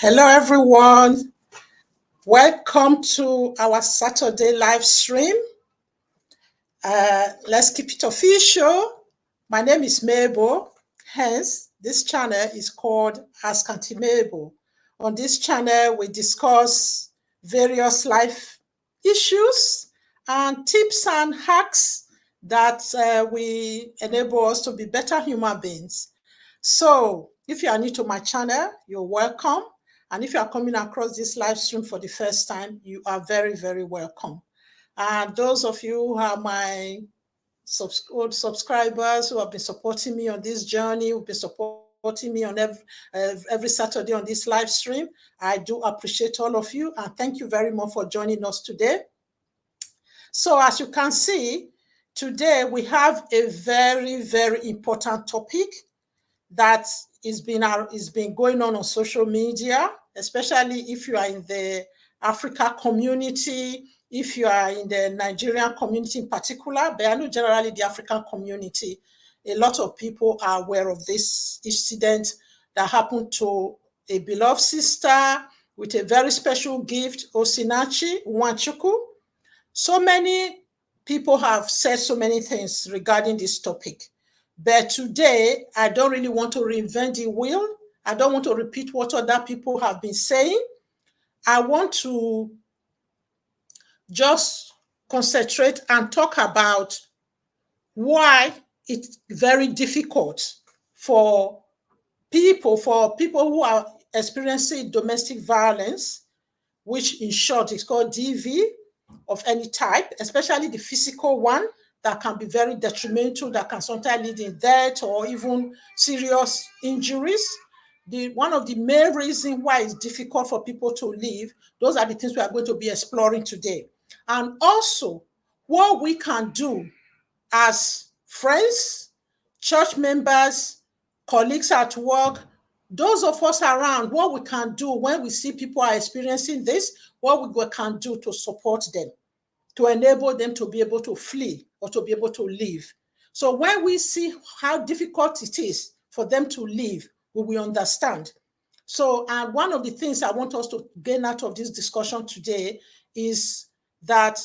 Hello, everyone. Welcome to our Saturday live stream. Let's keep it official. My name is Mabel. Hence, this channel is called Ask Auntie Mabel. On this channel, we discuss various life issues and tips and hacks that will enable us to be better human beings. So, if you are new to my channel, you're welcome. And if you are coming across this live stream for the first time, you are very, very welcome. And those of you who are my old subscribers who have been supporting me on this journey, who've been supporting me on every Saturday on this live stream, I do appreciate all of you. And thank you very much for joining us today. So as you can see, today we have a very, very important topic that is been going on social media, especially if you are in the Africa community, if you are in the Nigerian community in particular, but I know generally the African community, a lot of people are aware of this incident that happened to a beloved sister with a very special gift, Osinachi Nwachukwu. So many people have said so many things regarding this topic. But today, I don't really want to reinvent the wheel. I don't want to repeat what other people have been saying. I want to just concentrate and talk about why it's very difficult for people who are experiencing domestic violence, which in short is called DV of any type, especially the physical one, that can be very detrimental, that can sometimes lead in death or even serious injuries. One of the main reasons why it's difficult for people to live, those are the things we are going to be exploring today. And also what we can do as friends, church members, colleagues at work, those of us around, what we can do when we see people are experiencing this, what we can do to support them, to enable them to be able to flee or to be able to live. So when we see how difficult it is for them to live, we will understand. So, and one of the things I want us to gain out of this discussion today is that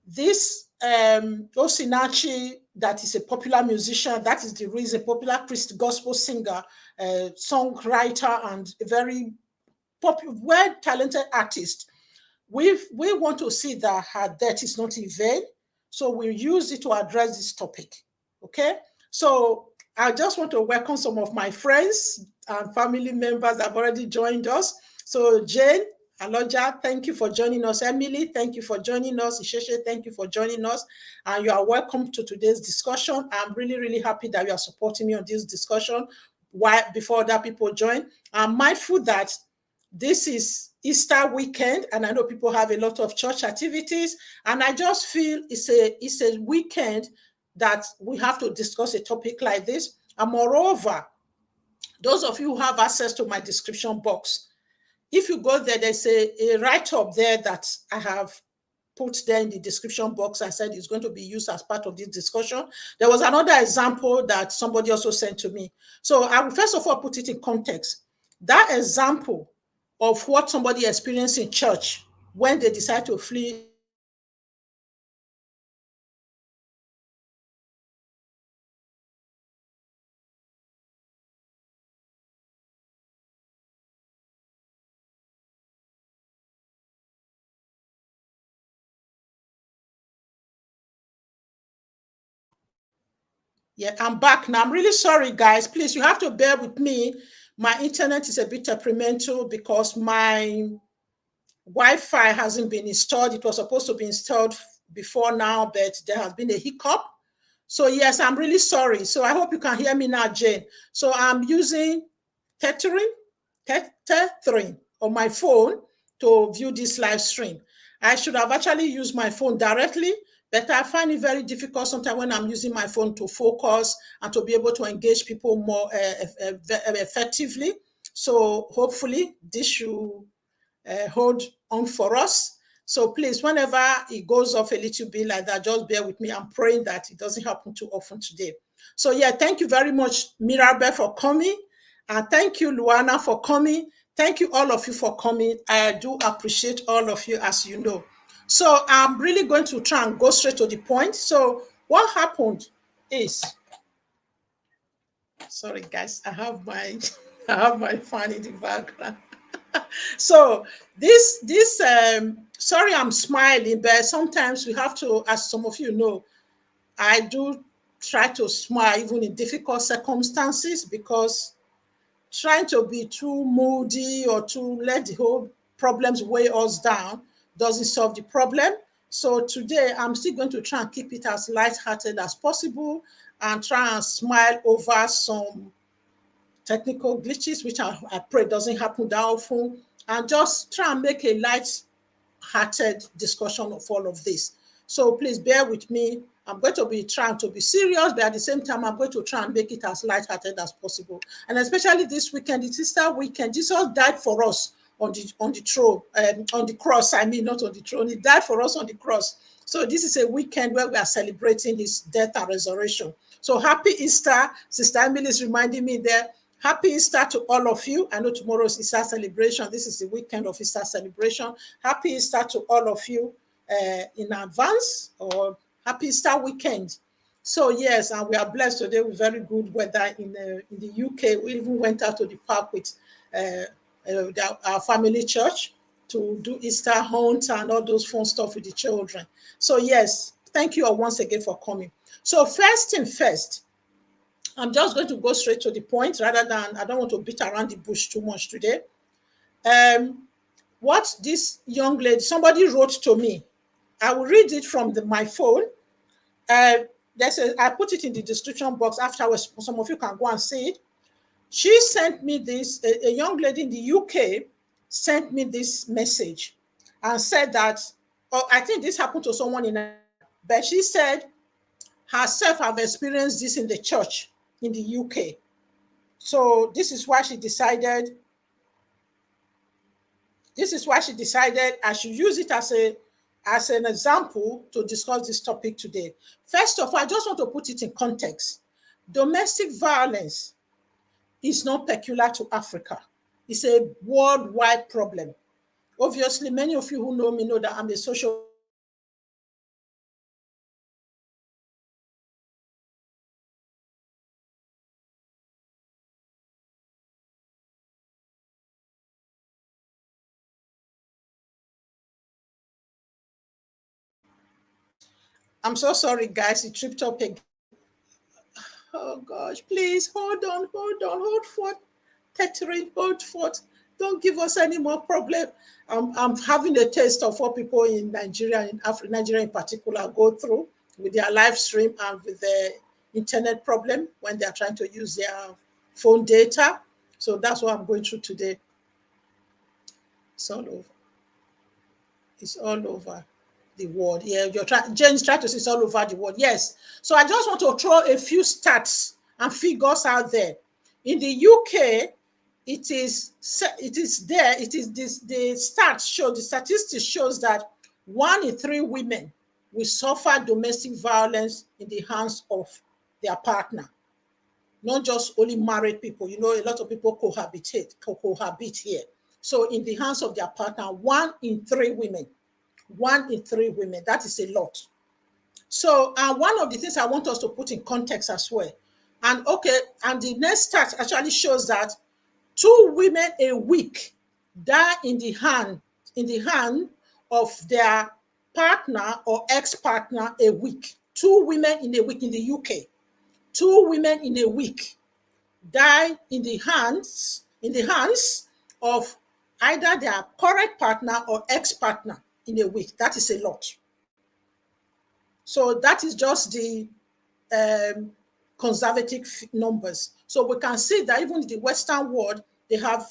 this Osinachi, that is a popular musician, that is the reason, popular Christ gospel singer, songwriter, and a very well-talented artist. We want to see that her death is not in vain. So we'll use it to address this topic. Okay? So I just want to welcome some of my friends and family members that have already joined us. So Jane Aloja, thank you for joining us. Emily, thank you for joining us. Isheshe, thank you for joining us. And you are welcome to today's discussion. I'm really, really happy that you are supporting me on this discussion before other people join. I'm mindful that this is Easter weekend, and I know people have a lot of church activities, and I just feel it's a weekend that we have to discuss a topic like this. And moreover, those of you who have access to my description box, if you go there, there's a write-up there that I have put there in the description box. I said it's going to be used as part of this discussion. There was another example that somebody also sent to me. So I will first of all put it in context. That example of what somebody experienced in church when they decide to flee Yeah, I'm back now. I'm really sorry, guys. Please, you have to bear with me. My internet is a bit temperamental because my Wi-Fi hasn't been installed. It was supposed to be installed before now, but there has been a hiccup. So yes, I'm really sorry. So I hope you can hear me now, Jane. So I'm using tethering on my phone to view this live stream. I should have actually used my phone directly, but I find it very difficult sometimes when I'm using my phone to focus and to be able to engage people more effectively. So hopefully this should hold on for us. So please, whenever it goes off a little bit like that, just bear with me. I'm praying that it doesn't happen too often today. So yeah, thank you very much, Mirabel, for coming. And thank you, Luana, for coming. Thank you, all of you, for coming. I do appreciate all of you, as you know. So I'm really going to try and go straight to the point. So what happened is, sorry guys, I have my I have my fan in the background. So this sorry, I'm smiling, but sometimes we have to, as some of you know, I do try to smile even in difficult circumstances, because trying to be too moody or to let the whole problems weigh us down doesn't solve the problem. So today I'm still going to try and keep it as light-hearted as possible and try and smile over some technical glitches, which I pray doesn't happen that often, and just try and make a light-hearted discussion of all of this. So please bear with me. I'm going to be trying to be serious, but at the same time, I'm going to try and make it as light-hearted as possible. And especially this weekend, it's Easter weekend. Jesus died for us on the throne, on the cross. I mean, not on the throne. He died for us on the cross. So this is a weekend where we are celebrating his death and resurrection. So happy Easter. Sister Emily is reminding me there. Happy Easter to all of you. I know tomorrow is Easter celebration. This is the weekend of Easter celebration. Happy Easter to all of you in advance, or happy Easter weekend. So yes, and we are blessed today with very good weather in the UK. We even went out to the park with our family church to do Easter hunt and all those fun stuff with the children. So yes, thank you all once again for coming. So first thing first, I'm just going to go straight to the point rather than, I don't want to beat around the bush too much today. What this young lady, somebody wrote to me. I will read it from my phone. I put it in the description box afterwards. Some of you can go and see it. She sent me this, a young lady in the UK sent me this message and said that, oh, I think this happened to someone but she said herself have experienced this in the church in the UK. So this is why she decided I should use it as an example to discuss this topic today. First of all, I just want to put it in context. Domestic violence is not peculiar to Africa. It's a worldwide problem. Obviously, many of you who know me know that I'm a social. I'm so sorry, guys. It tripped up again. Oh gosh, please hold on, hold forth. Catherine, hold forth. Don't give us any more problem. I'm having a taste of what people in Nigeria, in Africa, Nigeria in particular, go through with their live stream and with the internet problem when they're trying to use their phone data. So that's what I'm going through today. It's all over. It's all over the world. Yeah, James tried to say it's all over the world. Yes. So I just want to throw a few stats and figures out there. In the UK, the statistics shows that 1 in 3 women will suffer domestic violence in the hands of their partner. Not just only married people. You know, a lot of people cohabit here. So in the hands of their partner, 1 in 3 women. 1 in 3 women. That is a lot. So one of the things I want us to put in context as well. And the next stat actually shows that 2 women a week die in the hand of their partner or ex-partner a week. 2 women in a week in the UK. 2 women in a week die in the hands of either their current partner or ex-partner in a week. That is a lot. So that is just the conservative numbers. So we can see that even in the Western world, they have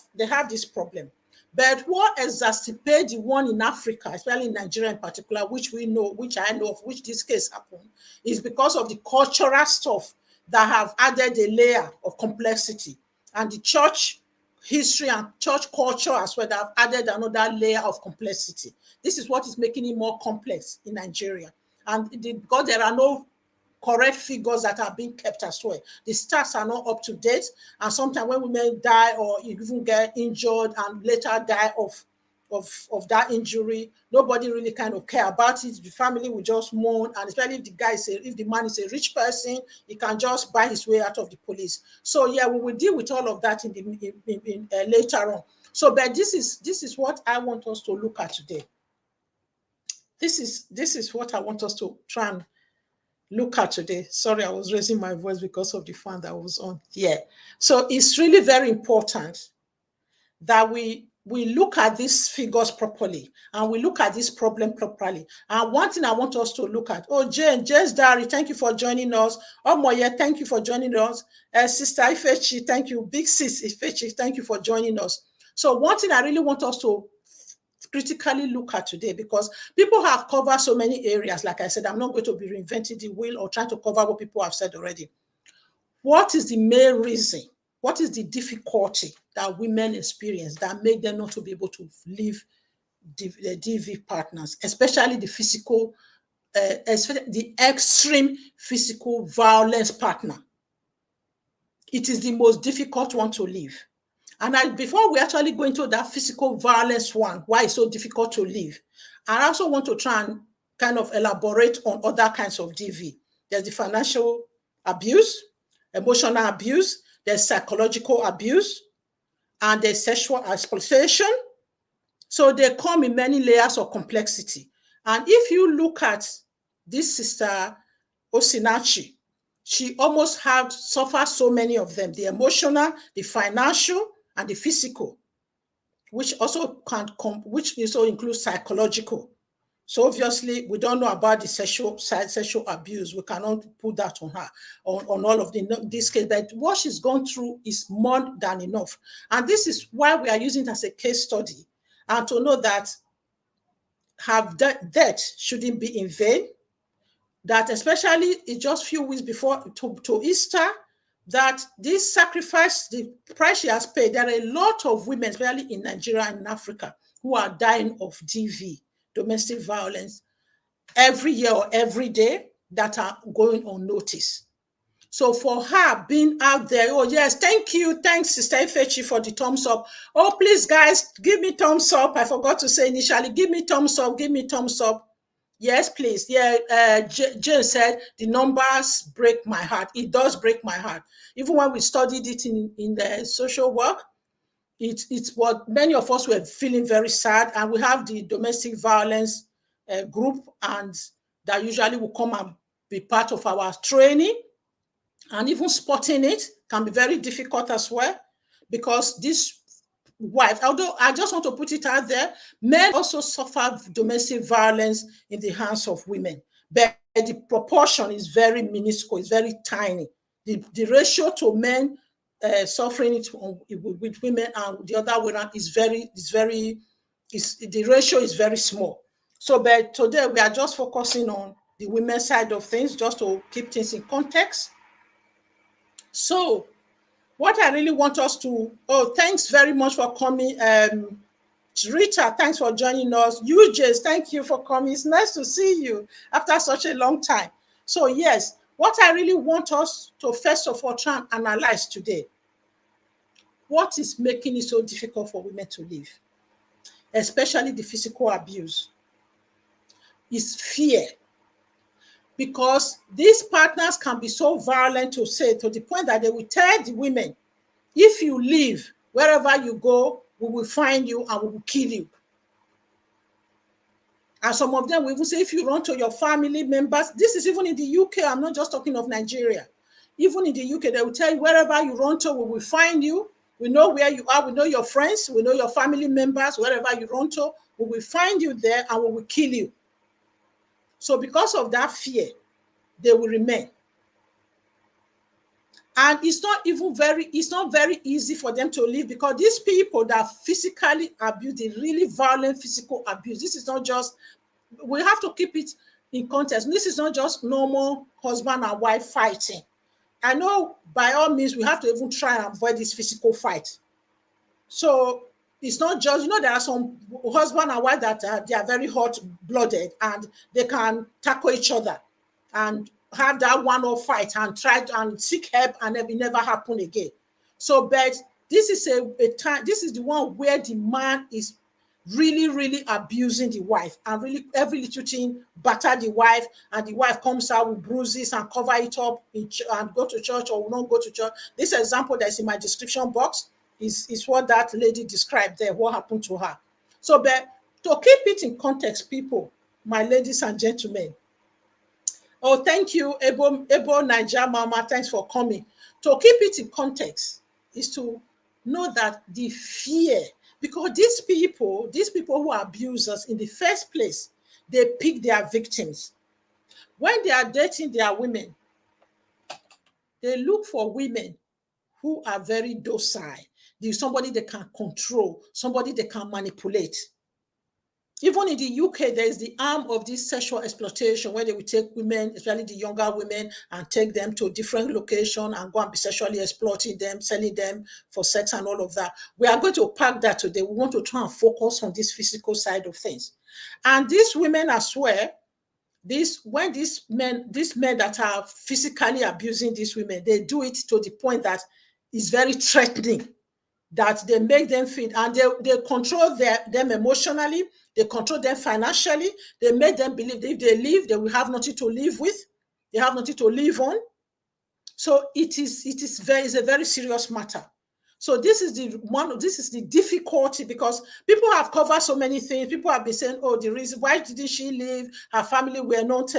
this problem. But what exacerbates the one in Africa, especially in Nigeria in particular, which I know of, which this case happened, is because of the cultural stuff that have added a layer of complexity, and the church history and church culture as well that have added another layer of complexity. This is what is making it more complex in Nigeria. And because there are no correct figures that are being kept as well. The stats are not up to date, and sometimes when women die or even get injured and later die of that injury, nobody really kind of care about it. The family will just mourn, and especially if the man is a rich person, he can just buy his way out of the police. So yeah, we will deal with all of that later on. So, but this is what I want us to look at today. This is what I want us to try and look at today. Sorry, I was raising my voice because of the fan that was on. Yeah. So it's really very important that we look at these figures properly and we look at this problem properly. And one thing I want us to look at, James Dari, thank you for joining us. Moye, thank you for joining us. Sister Ifechi, thank you. Big sis Ifechi, thank you for joining us. So one thing I really want us to critically look at today, because people have covered so many areas. Like I said, I'm not going to be reinventing the wheel or trying to cover what people have said already. What is the main reason? What is the difficulty that women experience that make them not to be able to leave the DV partners, especially the physical, the extreme physical violence partner? It is the most difficult one to leave. And before we actually go into that physical violence one, why it's so difficult to leave, I also want to try and kind of elaborate on other kinds of DV. There's the financial abuse, emotional abuse, there's psychological abuse, and there's sexual exploitation. So they come in many layers of complexity. And if you look at this sister Osinachi, she almost had suffered so many of them: the emotional, the financial, and the physical, which also includes psychological. So obviously, we don't know about the sexual abuse. We cannot put that on her, on all of this case. But what she's gone through is more than enough. And this is why we are using it as a case study, and to know that her death shouldn't be in vain. That especially in just few weeks before to Easter, that this sacrifice, the price she has paid, there are a lot of women, especially in Nigeria and in Africa, who are dying of DV, domestic violence, every year or every day, that are going unnoticed. So for her being out there, oh yes, thank you. Thanks, Sister Ifechi, for the thumbs up. Oh, please, guys, give me thumbs up. I forgot to say initially, give me thumbs up, give me thumbs up. Yes, please. Yeah, Jane said the numbers break my heart. It does break my heart. Even when we studied it in the social work, it's what many of us were feeling very sad. And we have the domestic violence group, and that usually will come and be part of our training. And even spotting it can be very difficult as well, because this wife, although I just want to put it out there, men also suffer domestic violence in the hands of women, but the proportion is very minuscule, it's very tiny. The ratio to men suffering it with women and the other way around the ratio is very small. So, but today we are just focusing on the women's side of things, just to keep things in context. So, what I really want us to, thanks very much for coming. Rita, thanks for joining us. You, Jace, thank you for coming. It's nice to see you after such a long time. So yes, what I really want us to first of all try and analyze today, what is making it so difficult for women to live, especially the physical abuse, is fear. Because these partners can be so violent to the point that they will tell the women, if you leave, wherever you go, we will find you and we will kill you. And some of them will even say, if you run to your family members, this is even in the UK, I'm not just talking of Nigeria. Even in the UK, they will tell you, wherever you run to, we will find you. We know where you are, we know your friends, we know your family members, wherever you run to, we will find you there and we will kill you. So because of that fear, they will remain. And it's not very easy for them to live, because these people that physically abuse, the really violent physical abuse, this is not just, we have to keep it in context. This is not just normal husband and wife fighting. I know by all means we have to even try and avoid this physical fight. So it's not just, there are some husband and wife that they are very hot-blooded and they can tackle each other and have that one-off fight and try and seek help, and it never happen again. So, but this is a time, this is the one where the man is really, really abusing the wife, and really every little thing batter the wife, and the wife comes out with bruises and cover it up and go to church or will not go to church. This example that's in my description box is what that lady described there, what happened to her. So, but to keep it in context, people, my ladies and gentlemen, oh, thank you, Ebo NAIJA Mama, thanks for coming. To keep it in context is to know that the fear, because these people who are abusers in the first place, they pick their victims. When they are dating their women, they look for women who are very docile. There's somebody they can control, somebody they can manipulate. Even in the UK, there is the arm of this sexual exploitation, where they will take women, especially the younger women, and take them to a different location and go and be sexually exploiting them, selling them for sex and all of that. We are going to park that today. We want to try and focus on this physical side of things. And these women as well, when these men that are physically abusing these women, they do it to the point that it's very threatening, that they make them feel, and they control them emotionally, they control them financially, they make them believe that if they leave, they will have nothing to live with, they have nothing to live on. So it's a very serious matter. So this is the difficulty, because people have covered so many things. People have been saying, oh, the reason why didn't she leave? Her family were not,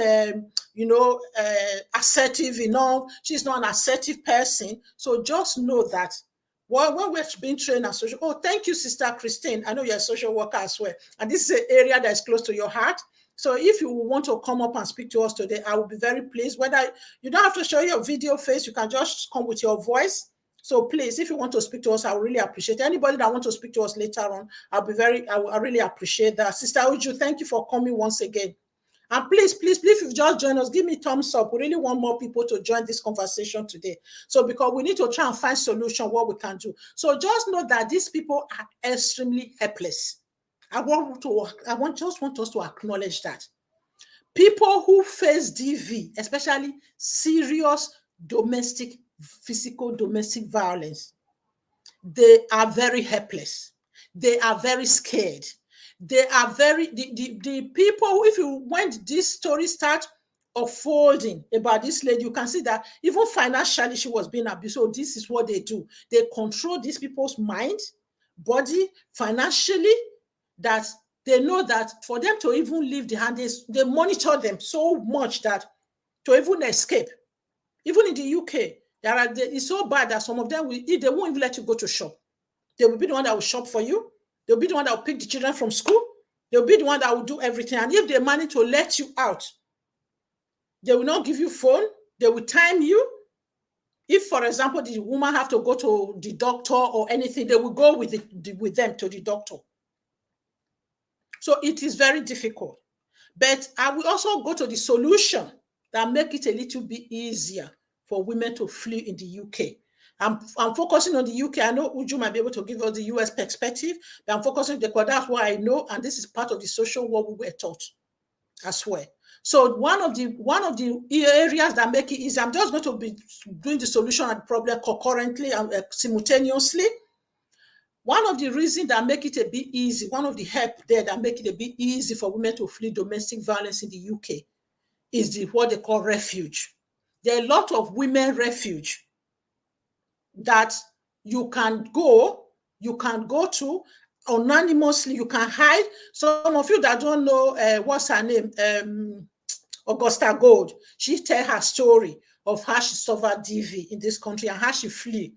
assertive enough. She's not an assertive person. So just know that when we're being trained as social, oh, thank you, Sister Christine. I know you're a social worker as well. And this is an area that is close to your heart. So if you want to come up and speak to us today, I will be very pleased. Whether you don't have to show your video face, you can just come with your voice. So please, if you want to speak to us, I would really appreciate it. Anybody that wants to speak to us later on, I really appreciate that. Sister Uju, thank you for coming once again. And please, if you've just joined us, give me a thumbs up. We really want more people to join this conversation today. So because we need to try and find solution, what we can do. So just know that these people are extremely helpless. I just want us to acknowledge that. People who face DV, especially serious physical domestic violence, they are very helpless. They are very scared. They are the people, when this story starts unfolding about this lady, you can see that even financially she was being abused. So this is what they do. They control these people's mind, body, financially, that they know that for them to even leave the hand, they monitor them so much that to even escape. Even in the UK, it's so bad that some of them they won't even let you go to shop. They will be the one that will shop for you. They'll be the one that will pick the children from school. They'll be the one that will do everything. And if they manage to let you out, they will not give you phone. They will time you. If, for example, the woman have to go to the doctor or anything, they will go with them to the doctor. So it is very difficult. But I will also go to the solution that make it a little bit easier for women to flee in the UK. I'm focusing on the UK. I know Uju might be able to give us the US perspective, but I'm focusing on because that's what I know, and this is part of the social work we were taught as well. So one of the areas that make it easy, I'm just going to be doing the solution and the problem concurrently and simultaneously. One of the reasons that make it a bit easy, one of the help there that make it a bit easy for women to flee domestic violence in the UK is what they call refuge. There are a lot of women refuge that you can go to anonymously. You can hide. Some of you that don't know what's her name, Augusta Gold, she tell her story of how she suffered DV in this country and how she flee.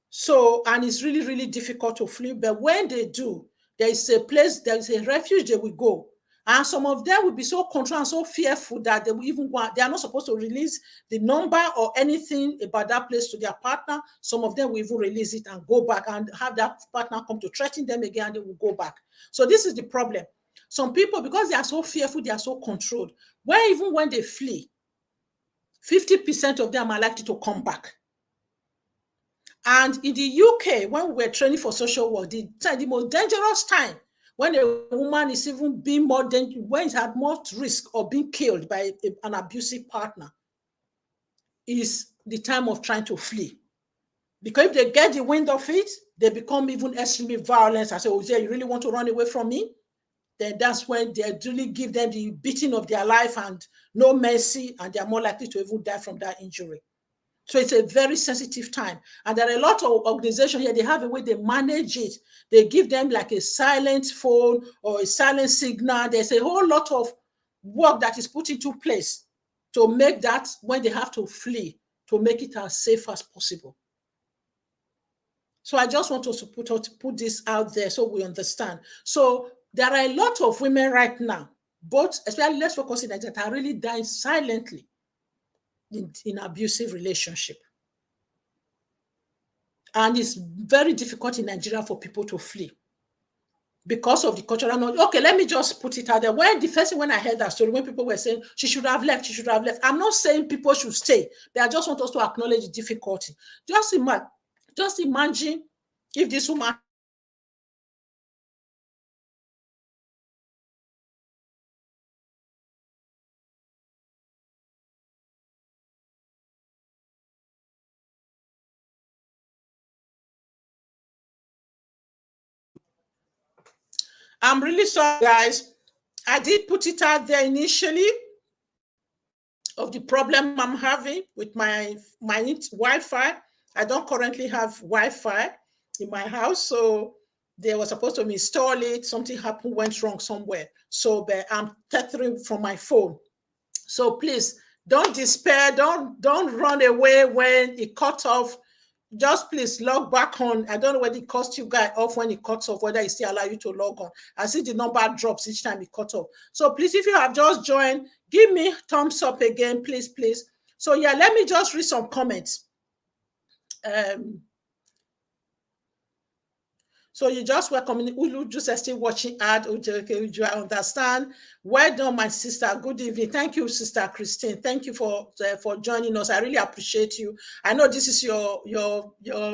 So, and it's really, really difficult to flee. But when they do, there is a refuge they will go. And some of them will be so controlled and so fearful that they will even go. They are not supposed to release the number or anything about that place to their partner. Some of them will even release it and go back and have that partner come to threaten them again, and they will go back. So this is the problem. Some people, because they are so fearful, they are so controlled. Even when they flee, 50% of them are likely to come back. And in the UK, when we were training for social work, the most dangerous time when a woman is even being more dangerous, when it's at more risk of being killed by an abusive partner, is the time of trying to flee. Because if they get the wind of it, they become even extremely violent. I say, oh, yeah, you really want to run away from me? Then that's when they really give them the beating of their life and no mercy, and they're more likely to even die from that injury. So it's a very sensitive time. And there are a lot of organizations here, they have a way they manage it. They give them like a silent phone or a silent signal. There's a whole lot of work that is put into place to make that, when they have to flee, to make it as safe as possible. So I just want us to put this out there so we understand. So there are a lot of women right now, both, especially let's focus in that are really dying silently in abusive relationship. And it's very difficult in Nigeria for people to flee because of the cultural knowledge. Okay, let me just put it out there. When I heard that story, when people were saying she should have left, I'm not saying people should stay, but I just want us to acknowledge the difficulty. Just imagine if this woman I'm really sorry, guys. I did put it out there initially of the problem I'm having with my Wi-Fi. I don't currently have Wi-Fi in my house, so they were supposed to install it. Something happened, went wrong somewhere. So but I'm tethering from my phone. So please don't despair. Don't run away when it cut off. Just please log back on. I don't know whether it cuts you guys off when it cuts off, whether it still allow you to log on. I see the number drops each time it cuts off. So please, if you have just joined, give me thumbs up again, please. So yeah, let me just read some comments. So you just welcome Ulu just still watching ad. Okay, I understand. Well done, my sister. Good evening. Thank you, Sister Christine. Thank you for joining us. I really appreciate you. I know this is your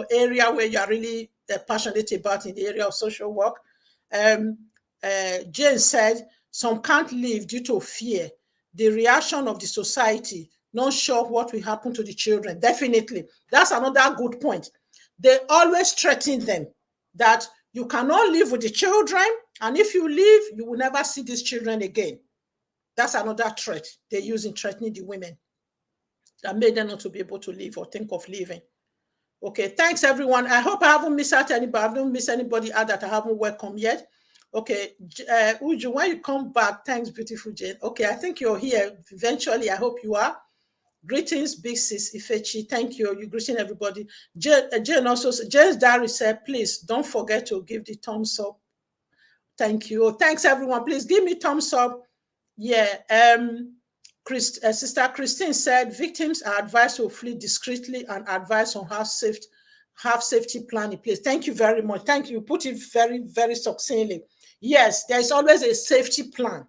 area where you are really passionate about in the area of social work. Jane said, some can't leave due to fear. The reaction of the society, not sure what will happen to the children. Definitely. That's another good point. They always threaten them that you cannot live with the children, and if you leave, you will never see these children again. That's another threat they use in threatening the women that made them not to be able to leave or think of leaving. Okay, thanks everyone. I hope I haven't missed out anybody. I haven't missed anybody out that I haven't welcomed yet. Okay, Uju, when you come back, thanks, beautiful Jane. Okay, I think you're here eventually. I hope you are. Greetings, big sis Ifechi. Thank you. You're greeting everybody. Jane also, Jane's diary said, please don't forget to give the thumbs up. Thank you. Thanks, everyone. Please give me thumbs up. Yeah. Sister Christine said, victims are advised to flee discreetly and advised on have safety plan in place. Thank you very much. Thank you. You put it very, very succinctly. Yes, there is always a safety plan.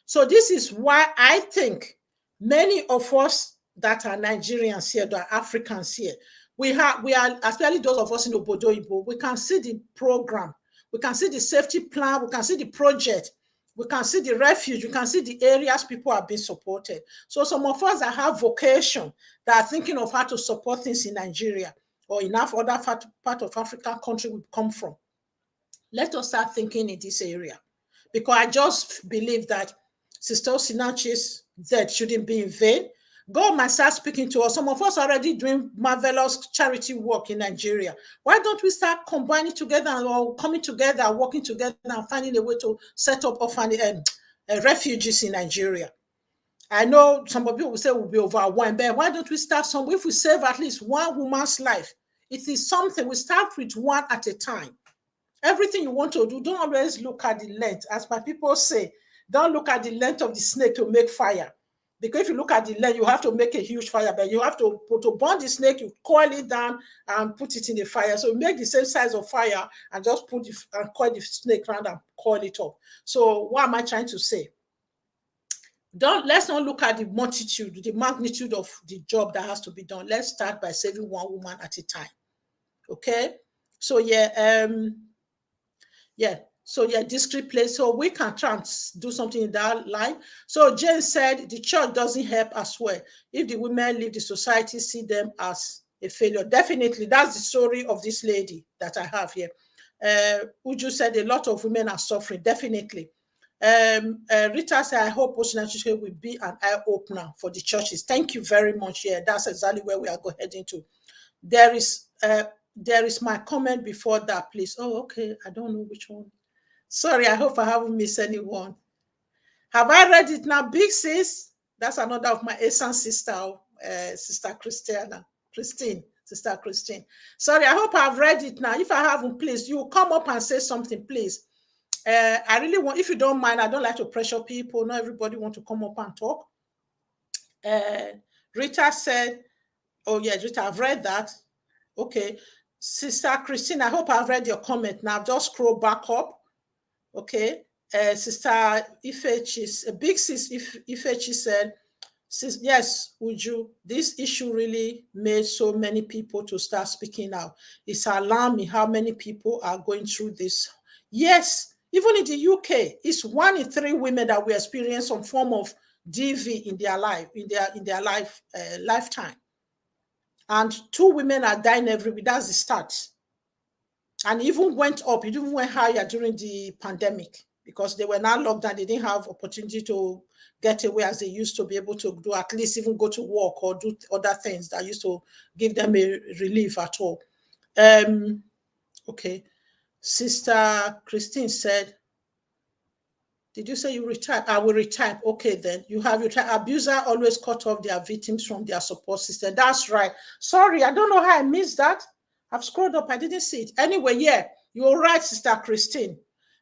So this is why I think many of us that are Nigerians here, that are Africans here, we are, especially those of us in Obodo Ibo, we can see the program, we can see the safety plan, we can see the project, we can see the refuge, we can see the areas people are being supported. So some of us that have vocation, that are thinking of how to support things in Nigeria or in other part of African country we come from, let us start thinking in this area. Because I just believe that Sister Osinachi's death shouldn't be in vain. God might start speaking to us. Some of us are already doing marvelous charity work in Nigeria. Why don't we start combining together or coming together, working together and finding a way to set up refugees in Nigeria? I know some people will say we'll be overwhelmed, but why don't we start somewhere? If we save at least one woman's life, it is something. We start with one at a time. Everything you want to do, don't always look at the length. As my people say, don't look at the length of the snake to make fire. Because if you look at the length, you have to make a huge fire, but you have to burn the snake, you coil it down and put it in the fire. So make the same size of fire and just and coil the snake around and coil it up. So what am I trying to say? Let's not look at the multitude, the magnitude of the job that has to be done. Let's start by saving one woman at a time. Okay? So yeah, So yeah, discreet place. So we can try and do something in that line. So Jane said the church doesn't help as well. If the women leave the society, see them as a failure. Definitely, that's the story of this lady that I have here. Uju said a lot of women are suffering. Definitely. Rita said, I hope post-natal will be an eye-opener for the churches. Thank you very much. Yeah, that's exactly where we are heading to. There is my comment before that, please. Oh, okay. I don't know which one. Sorry, I hope I haven't missed anyone. Have I read it now? Big sis, that's another of my Asian sister, Sister Christine, Sister Christine. Sorry, I hope I've read it now. If I haven't, please, you come up and say something, please. I really want, if you don't mind, I don't like to pressure people. Not everybody want to come up and talk. Rita said, oh yeah, Rita, I've read that. Okay. Sister Christine, I hope I've read your comment now. Just scroll back up. Okay. Sister Ifechi, a big sis Ifechi said, yes, Uju, this issue really made so many people to start speaking out. It's alarming how many people are going through this. Yes, even in the UK, it's 1 in 3 women that will experience some form of DV in their life, lifetime. And 2 women are dying every week. That's the start. And even went up, it even went higher during the pandemic because they were now locked down. They didn't have opportunity to get away as they used to be able to do, at least even go to work or do other things that used to give them a relief at all. Okay. Sister Christine said, did you say you retired? I will retire. Okay, then you have retired. Abuser always cut off their victims from their support system. That's right. Sorry, I don't know how I missed that. I've scrolled up. I didn't see it. Anyway, yeah, you're right, Sister Christine.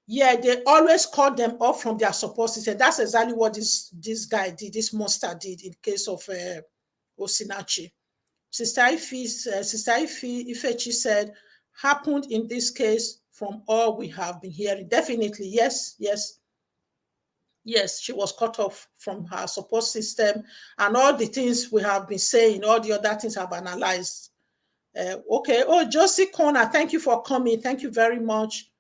Yeah, they always cut them off from their support system. That's exactly what this guy did, this monster did in case of Osinachi. Sister Ifechi said, happened in this case from all we have been hearing. Definitely, yes, yes. Yes, she was cut off from her support system and all the things we have been saying, all the other things I've analyzed. Okay. Oh, Josie Corner, thank you for coming. Thank you very much.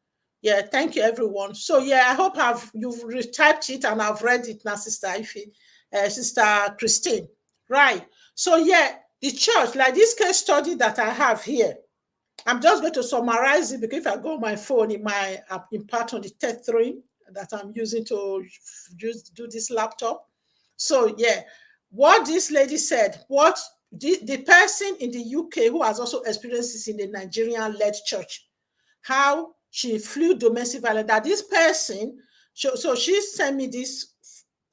Yeah, thank you, everyone. So, yeah, I hope you've retyped it and I've read it now, Sister Ify, Sister Christine. Right. So, yeah, the church, like this case study that I have here, I'm just going to summarize it because if I go on my phone, in part on the tech 3 that I'm using to do this laptop. So yeah, what this lady said, what the person in the UK who has also experienced this in the Nigerian-led church, how she flew domestic violence, that this person, so she sent me this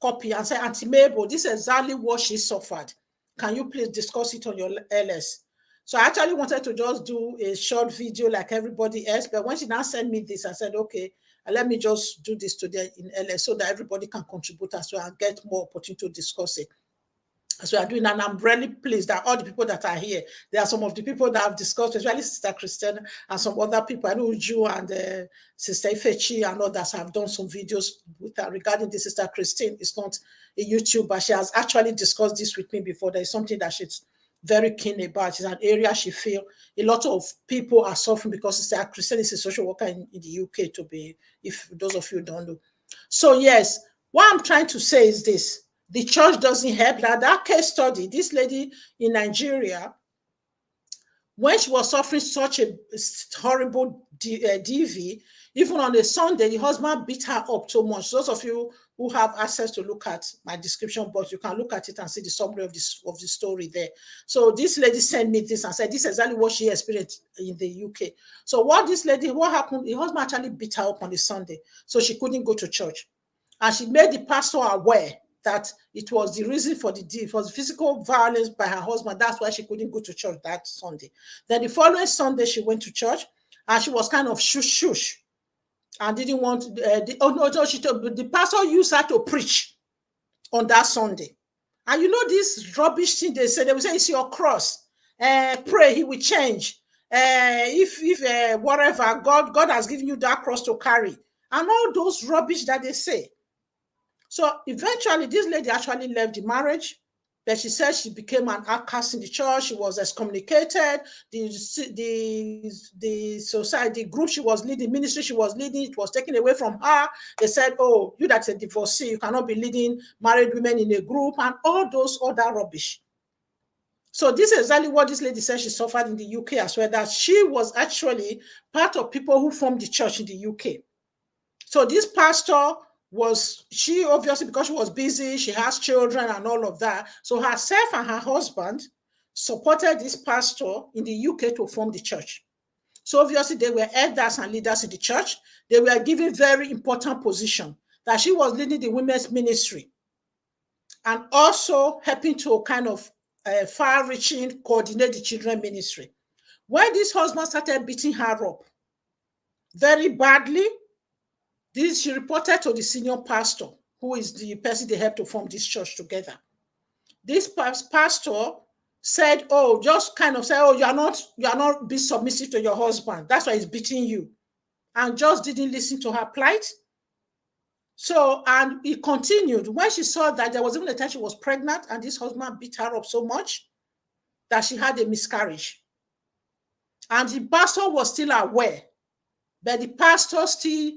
copy and said, Auntie Mabel, this is exactly what she suffered. Can you please discuss it on your LS? So I actually wanted to just do a short video like everybody else, but when she now sent me this, I said, okay, let me just do this today in LS so that everybody can contribute as well and get more opportunity to discuss it. As we are doing, and I'm really pleased that all the people that are here, there are some of the people that have discussed, especially Sister Christiana and some other people. I know Uju and Sister Ifechi and others have done some videos with her regarding this. Sister Christine is not a YouTuber. She has actually discussed this with me before. There is something that she's very keen about. It's an area she feels a lot of people are suffering because Sister Christine is a social worker in the UK, to be, if those of you don't know. So yes, what I'm trying to say is this. The church doesn't help. Now, that case study, this lady in Nigeria, when she was suffering such a horrible DV, even on a Sunday, the husband beat her up so much. Those of you who have access to look at my description box, you can look at it and see the summary of the story there. So this lady sent me this and said, this is exactly what she experienced in the UK. So what happened, the husband actually beat her up on the Sunday, so she couldn't go to church. And she made the pastor aware that it was the reason for it was physical violence by her husband. That's why she couldn't go to church that Sunday. Then the following Sunday, she went to church and she was kind of shush and didn't want, the pastor used her to preach on that Sunday. And you know this rubbish thing they will say, it's your cross. Pray, he will change. If whatever, God has given you that cross to carry. And all those rubbish that they say. So eventually, this lady actually left the marriage. But she said she became an outcast in the church. She was excommunicated. The society, the group she was leading, ministry she was leading, it was taken away from her. They said, oh, you that's a divorcee, you cannot be leading married women in a group, and all those other rubbish. So this is exactly what this lady said she suffered in the UK as well, that she was actually part of people who formed the church in the UK. So this pastor she obviously, because she was busy, she has children and all of that. So herself and her husband supported this pastor in the UK to form the church. So obviously they were elders and leaders in the church. They were given very important position, that she was leading the women's ministry and also helping to kind of far-reaching coordinate the children ministry. When this husband started beating her up very badly, she reported to the senior pastor, who is the person they helped to form this church together. This pastor said, oh, just kind of say, oh, you are not being submissive to your husband. That's why he's beating you. And just didn't listen to her plight. So, and he continued. When she saw that there was even a time she was pregnant and this husband beat her up so much that she had a miscarriage. And the pastor was still aware, but the pastor still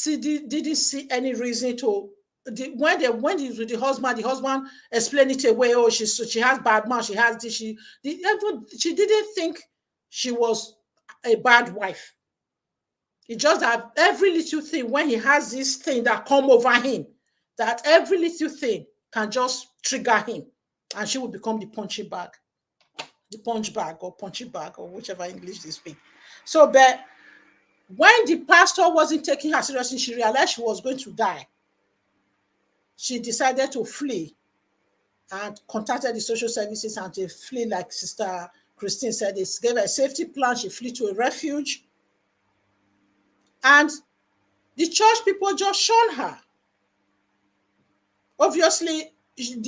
didn't see any reason to. When they went with the husband explained it away. Oh, she has bad mouth. She has this. She didn't think she was a bad wife. It's just that every little thing, when he has this thing that come over him, that every little thing can just trigger him, and she will become the punching bag, the punch bag or punchy bag or whichever English they speak. So, but when the pastor wasn't taking her seriously, she realized she was going to die. She decided to flee and contacted the social services, and they flee, like Sister Christine said. They gave her a safety plan. She flee to a refuge. And the church people just shunned her. Obviously, she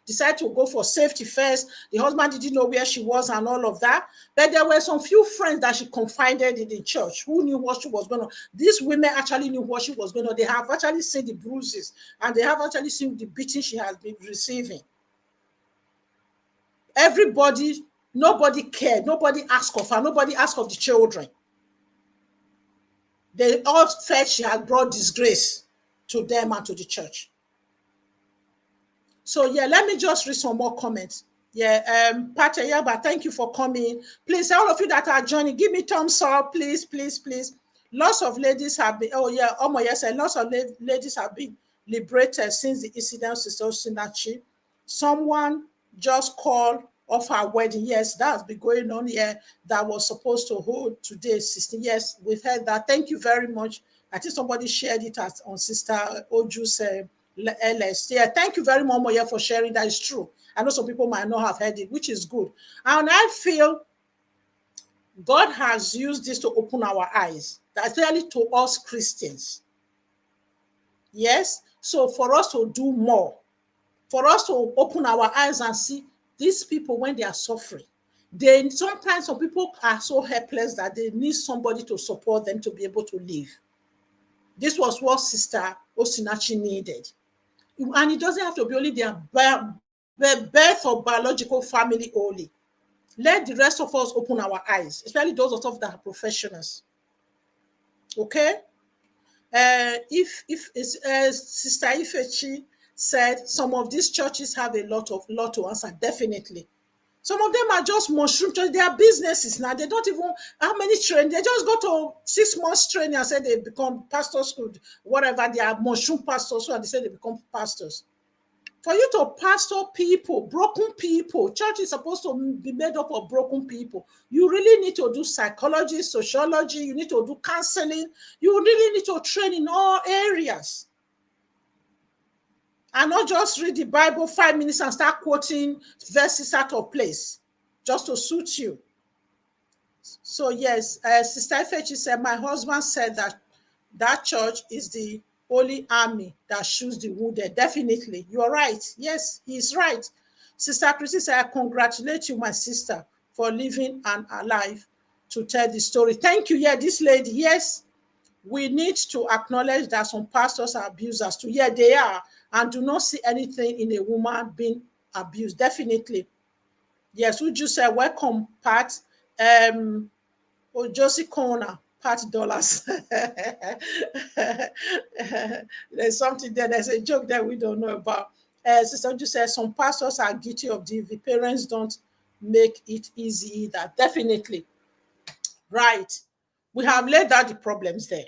decided to go for safety first. The husband didn't know where she was and all of that. But there were some few friends that she confided in the church who knew what she was going on. These women actually knew what she was going on. They have actually seen the bruises and they have actually seen the beating she has been receiving. Everybody, nobody cared. Nobody asked of her. Nobody asked of the children. They all felt she had brought disgrace to them and to the church. So yeah, let me just read some more comments. Yeah, Pate Yaba, thank you for coming. Please, all of you that are joining, give me thumbs up, please, please, please. Lots of ladies have been, oh yeah, yes, and lots of ladies have been liberated since the incident with Osinachi. Someone just called off her wedding. Yes, that's been going on here. That was supposed to hold today, 16 years. We've heard that. Thank you very much. I think somebody shared it on Sister Oju's LS. Yeah, thank you very much, Moya, for sharing. That is true. I know some people might not have heard it, which is good. And I feel God has used this to open our eyes, especially to us Christians. Yes, so for us to do more, for us to open our eyes and see these people when they are suffering. Sometimes some people are so helpless that they need somebody to support them to be able to live. This was what Sister Osinachi needed. And it doesn't have to be only their birth or biological family only. Let the rest of us open our eyes, especially those of us that are professionals. Okay? If Sister Ifechi said some of these churches have a lot to answer, definitely. Some of them are just mushroom churches. They are businesses now. They don't even how many training. They just go to 6 months training and say they become pastors, whatever. They are mushroom pastors, so they say they become pastors. For you to pastor people, broken people, church is supposed to be made up of broken people. You really need to do psychology, sociology. You need to do counseling. You really need to train in all areas. And not just read the Bible 5 minutes and start quoting verses out of place just to suit you. So yes, Sister Ifechi said, my husband said that church is the holy army that shoots the wounded. Definitely, you're right. Yes, he's right. Sister Christy said, I congratulate you, my sister, for living and alive to tell the story. Thank you. Yeah, this lady, yes. we need to acknowledge that some pastors are abusers too. Yeah, they are, and do not see anything in a woman being abused. Definitely. Yes, we just said welcome, Pat. Josie Corner, Pat Dollars. There's something there. There's a joke that we don't know about. Sister just said some pastors are guilty of DV. Parents don't make it easy either. Definitely. Right. We have laid out the problems there.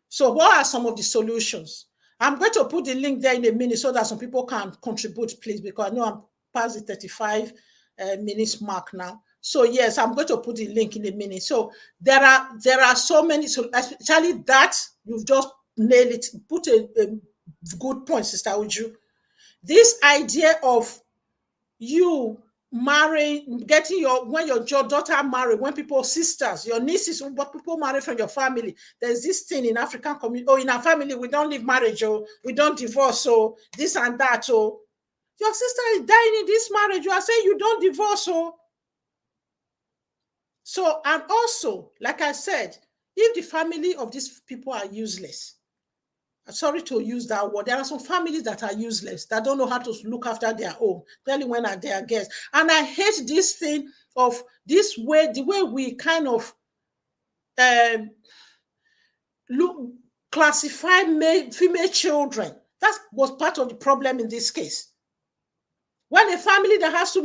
So what are some of the solutions? I'm going to put the link there in a minute so that some people can contribute, please, because I know I'm past the 35 minutes mark now. So yes, I'm going to put the link in a minute. So there are so many, so especially that you've just nailed it, put a good point, Sister Uju. This idea of you marrying, getting when your daughter marry, when people, sisters, your nieces, what people marry from your family. There's this thing in African community. Oh, in our family, we don't leave marriage, oh, we don't divorce, oh, this and that, oh. Your sister is dying in this marriage. You are saying you don't divorce, oh. So, and also, like I said, if the family of these people are useless, sorry to use that word, there are some families that are useless, that don't know how to look after their own, especially when they are guests. And I hate this thing of this way, the way we kind of classify female children. That was part of the problem in this case. When a family that has so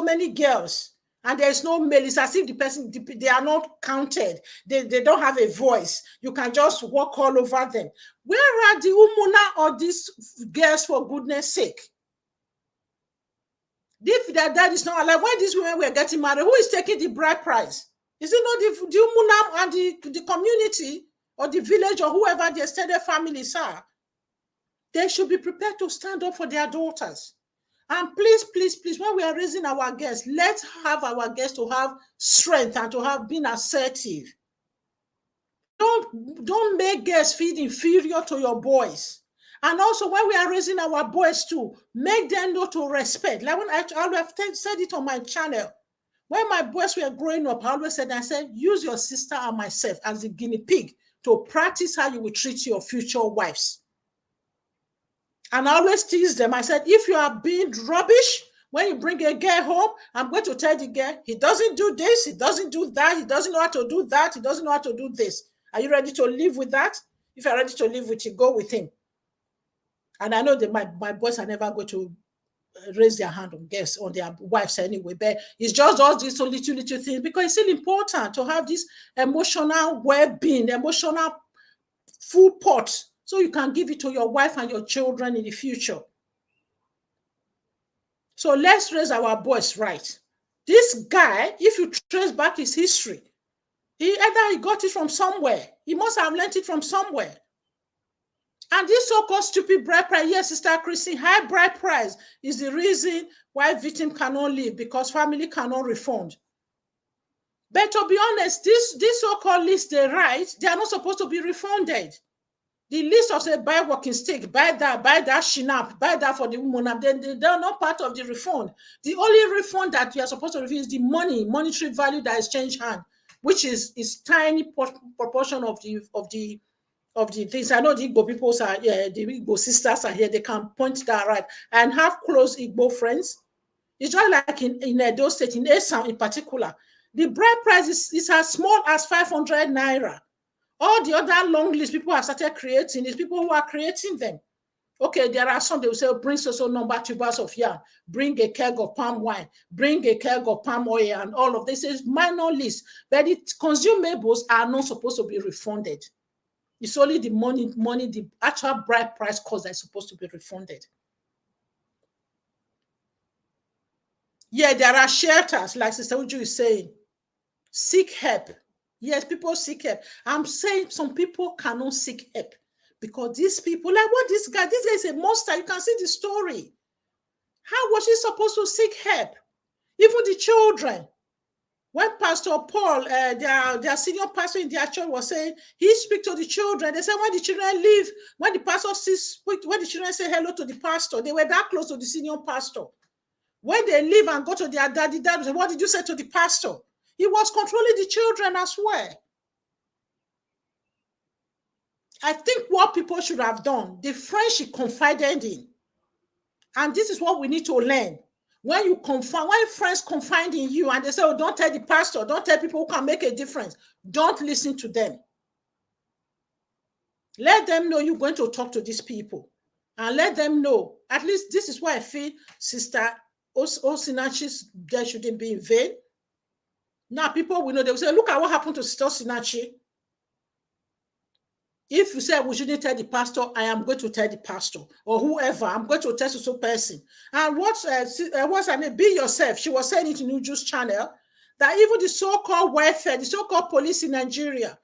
many girls, and there's no male, it's as if the person, they are not counted. They don't have a voice. You can just walk all over them. Where are the umuna or these girls, for goodness sake? If their dad is not alive, when these women were getting married, who is taking the bride price? Is it not the umuna and the community or the village or whoever the extended families are? They should be prepared to stand up for their daughters. And please, please, please, when we are raising our guests, let's have our guests to have strength and to have been assertive. Don't make girls feel inferior to your boys. And also, when we are raising our boys too, make them know to respect. Like when I have said it on my channel, when my boys were growing up, I always said, use your sister and myself as the guinea pig to practice how you will treat your future wives. And I always tease them. I said, if you are being rubbish, when you bring a girl home, I'm going to tell the girl, he doesn't do this, he doesn't do that, he doesn't know how to do that, he doesn't know how to do this. Are you ready to live with that? If you're ready to live with it, go with him. And I know that my boys are never going to raise their hand on guests, on their wives anyway, but it's just all these little things, because it's still important to have this emotional well-being, emotional full pot, so you can give it to your wife and your children in the future. So let's raise our boys right. This guy, if you trace back his history, either he got it from somewhere. He must have learned it from somewhere. And this so-called stupid bride price, yes, Sister Christine, high bride price is the reason why victim cannot live, because family cannot refund. But to be honest, this so-called list they write, they are not supposed to be refunded. The list of say buy walking stick, buy that shinap, buy that for the woman, then they're not part of the refund. The only refund that you are supposed to refund is the monetary value that is changed hand, which is tiny proportion of the things. I know the Igbo people are here, the Igbo sisters are here, they can point that right, and have close Igbo friends. It's just like in Edo State, in Esau in particular, the bride price is as small as 500 naira. All the other long lists people have started creating is people who are creating them. Okay, there are some, they will say, bring so number 2 bars of yam, bring a keg of palm wine, bring a keg of palm oil, and all of this is minor list. But the consumables are not supposed to be refunded. It's only the money, the actual bride price cost that is supposed to be refunded. Yeah, there are shelters, like Sister Uju is saying. Seek help. Yes, people seek help. I'm saying some people cannot seek help because these people, like what this guy is a monster. You can see the story. How was he supposed to seek help? Even the children. When Pastor Paul, their senior pastor in their church, was saying, he speaks to the children. They said when the children leave, when the pastor when the children say hello to the pastor, they were that close to the senior pastor. When they leave and go to their daddy, dad say, what did you say to the pastor? He was controlling the children as well. I think what people should have done, the friend she confided in, and this is what we need to learn. When friends confide in you and they say, oh, don't tell the pastor, don't tell people who can make a difference, don't listen to them. Let them know you're going to talk to these people, and let them know, at least this is why I feel Sister Osinachi's death shouldn't be in vain. Now people will know, they will say, look at what happened to Sister Osinachi. If you say we shouldn't tell the pastor, I am going to tell the pastor, or whoever, I'm going to tell so person. And what's her name? Be yourself. She was saying it in New Juice channel that even the so-called welfare, the so-called police in Nigeria,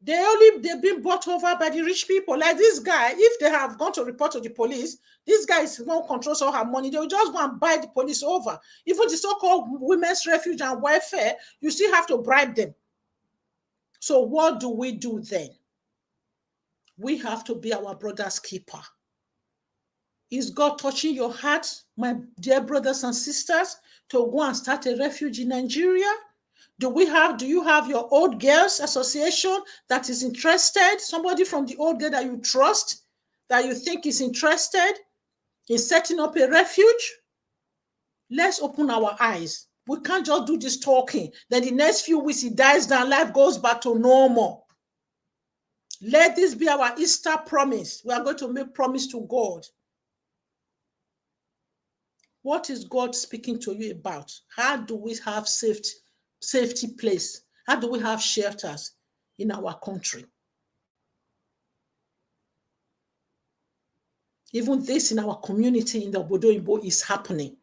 they've been bought over by the rich people. Like this guy, if they have gone to report to the police, this guy is one controls all her money. They will just go and buy the police over. Even the so-called women's refuge and welfare, you still have to bribe them. So what do we do then? We have to be our brother's keeper. Is God touching your heart, my dear brothers and sisters, to go and start a refuge in Nigeria? Do you have your old girls association that is interested? Somebody from the old girl that you trust, that you think is interested in setting up a refuge? Let's open our eyes. We can't just do this talking. Then the next few weeks it dies down, life goes back to normal. Let this be our Easter promise. We are going to make promise to God. What is God speaking to you about? How do we have safety place? How do we have shelters in our country? Even this in our community in the Obodo Igbo is happening.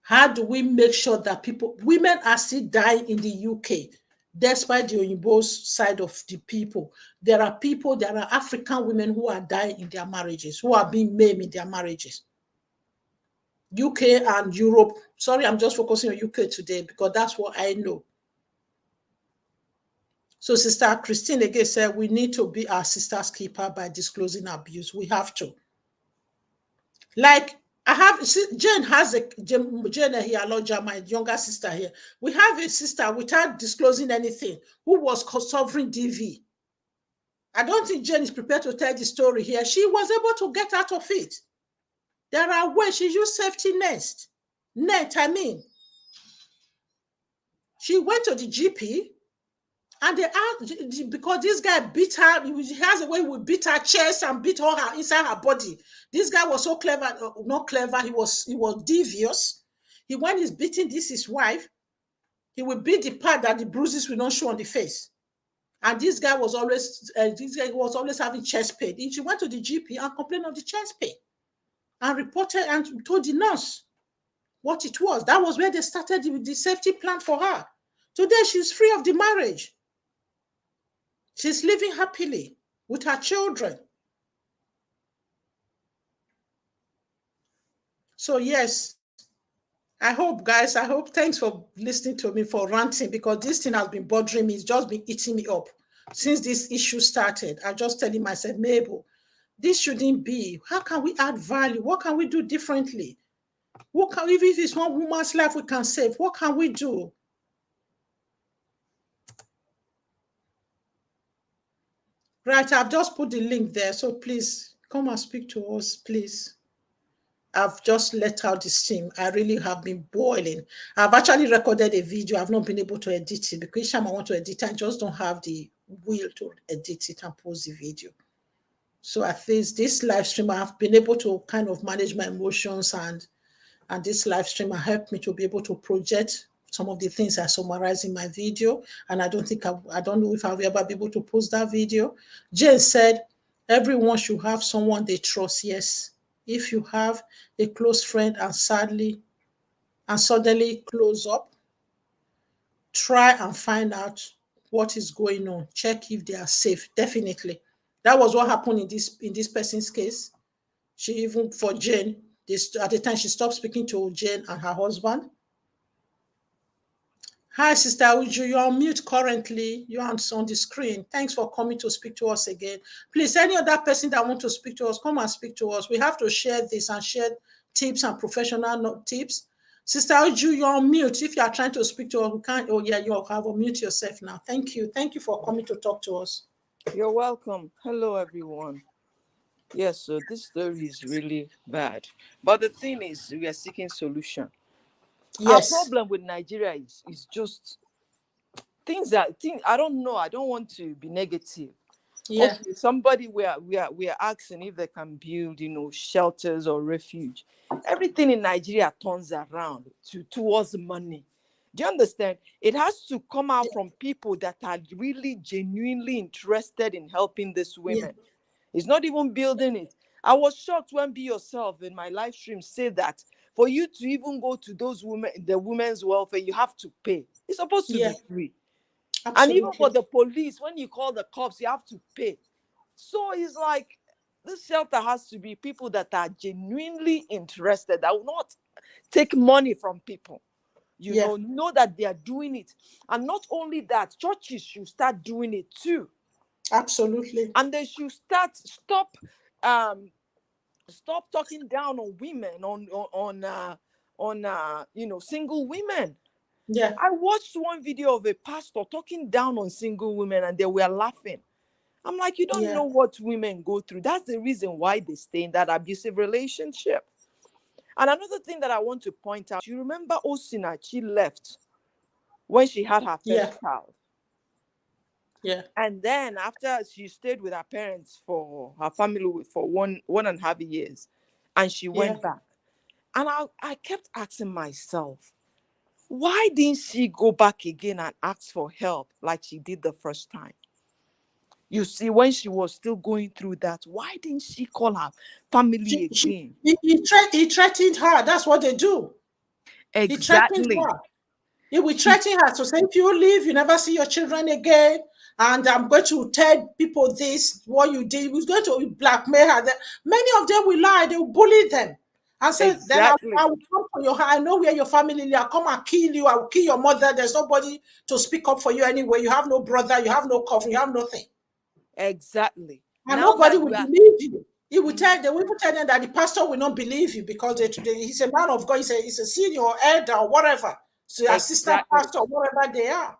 How do we make sure that women are still dying in the UK, despite the Oyinbo's side of the people? There are African women who are dying in their marriages, who are being maimed in their marriages. UK and Europe. Sorry, I'm just focusing on UK today because that's what I know. So Sister Christine again said, we need to be our sister's keeper by disclosing abuse. We have to. Like, Jane has Jane here, Aloja, my younger sister here. We have a sister without disclosing anything who was suffering DV. I don't think Jane is prepared to tell the story here. She was able to get out of it. There are ways. She used safety net. She went to the GP and they asked, because this guy beat her, he has a way he would beat her chest and beat her inside her body. This guy was so clever, not clever, he was devious. When he's beating his wife, he would beat the part that the bruises will not show on the face. And this guy was always having chest pain. She went to the GP and complained of the chest pain and reported and told the nurse what it was. That was where they started the safety plan for her. Today, she's free of the marriage. She's living happily with her children. So yes, I hope, guys, thanks for listening to me for ranting, because this thing has been bothering me. It's just been eating me up since this issue started. I'm just telling myself, Mabel, this shouldn't be. How can we add value? What can we do differently? If it's one woman's life we can save, what can we do? Right, I've just put the link there, so please come and speak to us, please. I've just let out the steam. I really have been boiling. I've actually recorded a video. I've not been able to edit it because each time I want to edit, I just don't have the will to edit it and post the video. So at least this live stream, I've been able to kind of manage my emotions, and this live stream has helped me to be able to project some of the things I summarize in my video. And I don't know if I'll ever be able to post that video. Jane said, everyone should have someone they trust. Yes. If you have a close friend and suddenly close up, try and find out what is going on. Check if they are safe. Definitely. That was what happened in this person's case. She, even for Jane, at the time she stopped speaking to Jane and her husband. Hi, Sister Uju, you're on mute currently. You're on the screen. Thanks for coming to speak to us again. Please, any other person that wants to speak to us, come and speak to us. We have to share this and share tips and professional tips. Sister Uju, you're on mute. If you are trying to speak to us, we can't. Oh, yeah, you have to mute yourself now. Thank you. Thank you for coming to talk to us. You're welcome. Hello, everyone. Yes, so this story is really bad. But the thing is, we are seeking solution. Our Yes. problem with Nigeria is just things that things I don't know. I don't want to be negative. Yeah. Okay, somebody we are asking if they can build, shelters or refuge. Everything in Nigeria turns around towards money. Do you understand? It has to come out from people that are really genuinely interested in helping these Yeah. women. It's not even building it. I was shocked when Be Yourself in my live stream said that for you to even go to those women, the women's welfare, you have to pay. It's supposed to Yeah. be free. And even for Absolutely. the police, when you call the cops, you have to pay. So it's like this shelter has to be people that are genuinely interested, that will not take money from people. Yeah. Know that they are doing it. And not only that, churches should start doing it too. Absolutely. And they should um stop talking down on women, on single women. Yeah. I watched one video of a pastor talking down on single women and they were laughing. I'm like, you don't Yeah. know what women go through. That's the reason why they stay in that abusive relationship. And another thing that I want to point out, you remember Osina, she left when she had her Yeah. first child. Yeah. And then after she stayed with her parents for her family for 1.5 years, and she Yeah. went back. And I kept asking myself, why didn't she go back again and ask for help like she did the first time? You see, when she was still going through that, why didn't she call her family She, again? he threatened her. That's what they do. He threatened Exactly. her. He will She threaten her to say, if you leave, you never see your children again. And I'm going to tell people this, what you did. He was going to blackmail her. Many of them will lie. They will bully them. And say, then I exactly, will come to your house. I know where your family is. I'll come and kill you. I will kill your mother. There's nobody to speak up for you anyway. You have no brother. You have no coffin. You have nothing. exactly. And Now nobody that will we are, believe you. He will Mhm. tell they will even tell them that the pastor will not believe you because he's a man of God, he's a senior elder or whatever, so assistant Exactly. pastor, whatever they are.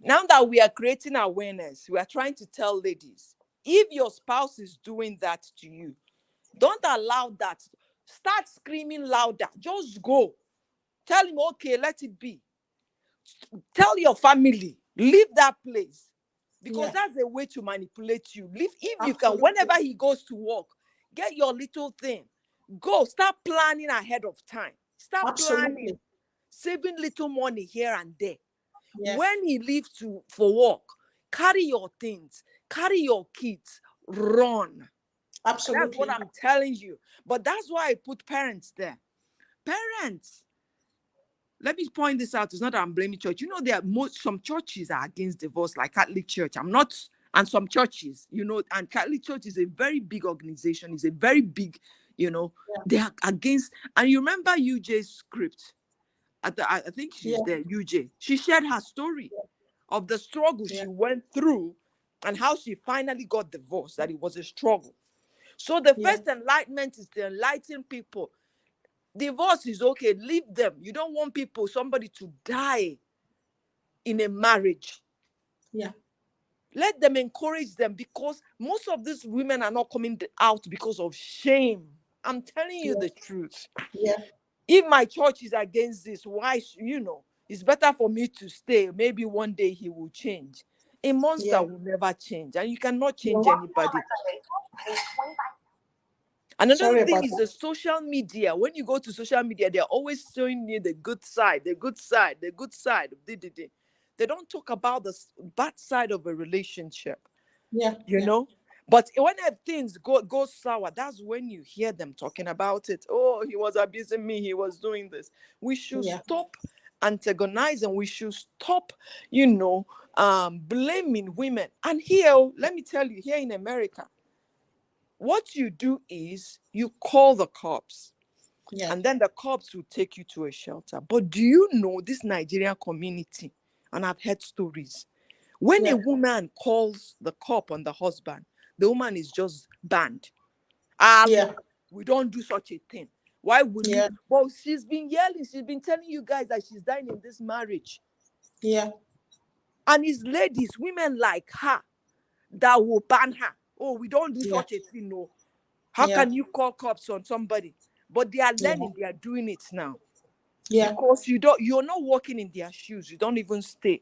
Now that we are creating awareness, we are trying to tell ladies, if your spouse is doing that to you, don't allow that. Start screaming louder. Just go. Tell him, okay, let it be. Tell your family, leave that place. Because Yeah, that's a way to manipulate you. Leave if you can. absolutely. Whenever he goes to work, get your little thing. Go. Start planning ahead of time. Start planning. Absolutely. Saving little money here and there. Yeah, When he leaves for work, carry your things, carry your kids, run. That's what absolutely. I'm telling you. But that's why I put parents there. Parents, let me point this out. It's not that I'm blaming church. There are some churches are against divorce, like Catholic Church. I'm not, and some churches, and Catholic Church is a very big organization. It's a very big, Yeah, they are against. And you remember UJ's script? I think she's yeah, there. UJ. She shared her story of the struggle yeah, she went through and how she finally got divorced. That it was a struggle. So the yeah, first enlightenment is to enlighten people. Divorce is okay. Leave them. You don't want somebody to die in a marriage. yeah, Let them, encourage them, because most of these women are not coming out because of shame. I'm telling you yeah, the truth. yeah, If my church is against this, why, it's better for me to stay. Maybe one day he will change. A monster yeah, will never change, and you cannot yeah. change anybody. Another Sorry thing about is that. the social media. When you go to social media, they're always showing you the good side, the good side, the good side. They don't talk about the bad side of a relationship, Yeah, you yeah, know. But when things go sour, that's when you hear them talking about it. Oh, he was abusing me. He was doing this. We should yeah, stop antagonizing. We should stop, blaming women. And here, let me tell you, here in America, what you do is you call the cops, yeah, and then the cops will take you to a shelter. But do you know this Nigerian community? And I've heard stories. When a yeah, woman calls the cop on the husband, the woman is just banned. Ah, yeah, we don't do such a thing. Why will you? yeah, Well, she's been yelling. She's been telling you guys that she's dying in this marriage. yeah, And it's ladies, women like her, that will ban her. Oh, we don't do Yeah. such a thing, no. How Yeah. can you call cops on somebody? But they are Yeah. learning, they are doing it now. Yeah. Because you're not walking in their shoes. You don't even stay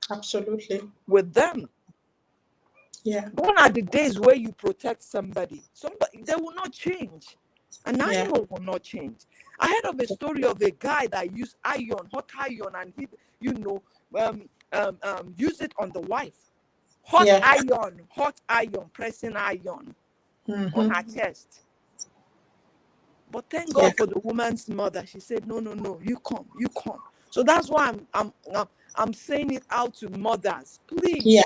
Absolutely. with them. Yeah. Gone are the days where you protect somebody. They will not change. An Yeah. animal will not change. I heard of a story of a guy that used hot iron, and he, use it on the wife. Hot Yeah. iron, pressing iron on her Mm-hmm. chest. But thank Yeah. God for the woman's mother. She said, no, you come. So that's why I'm saying it out to mothers. Yeah. Please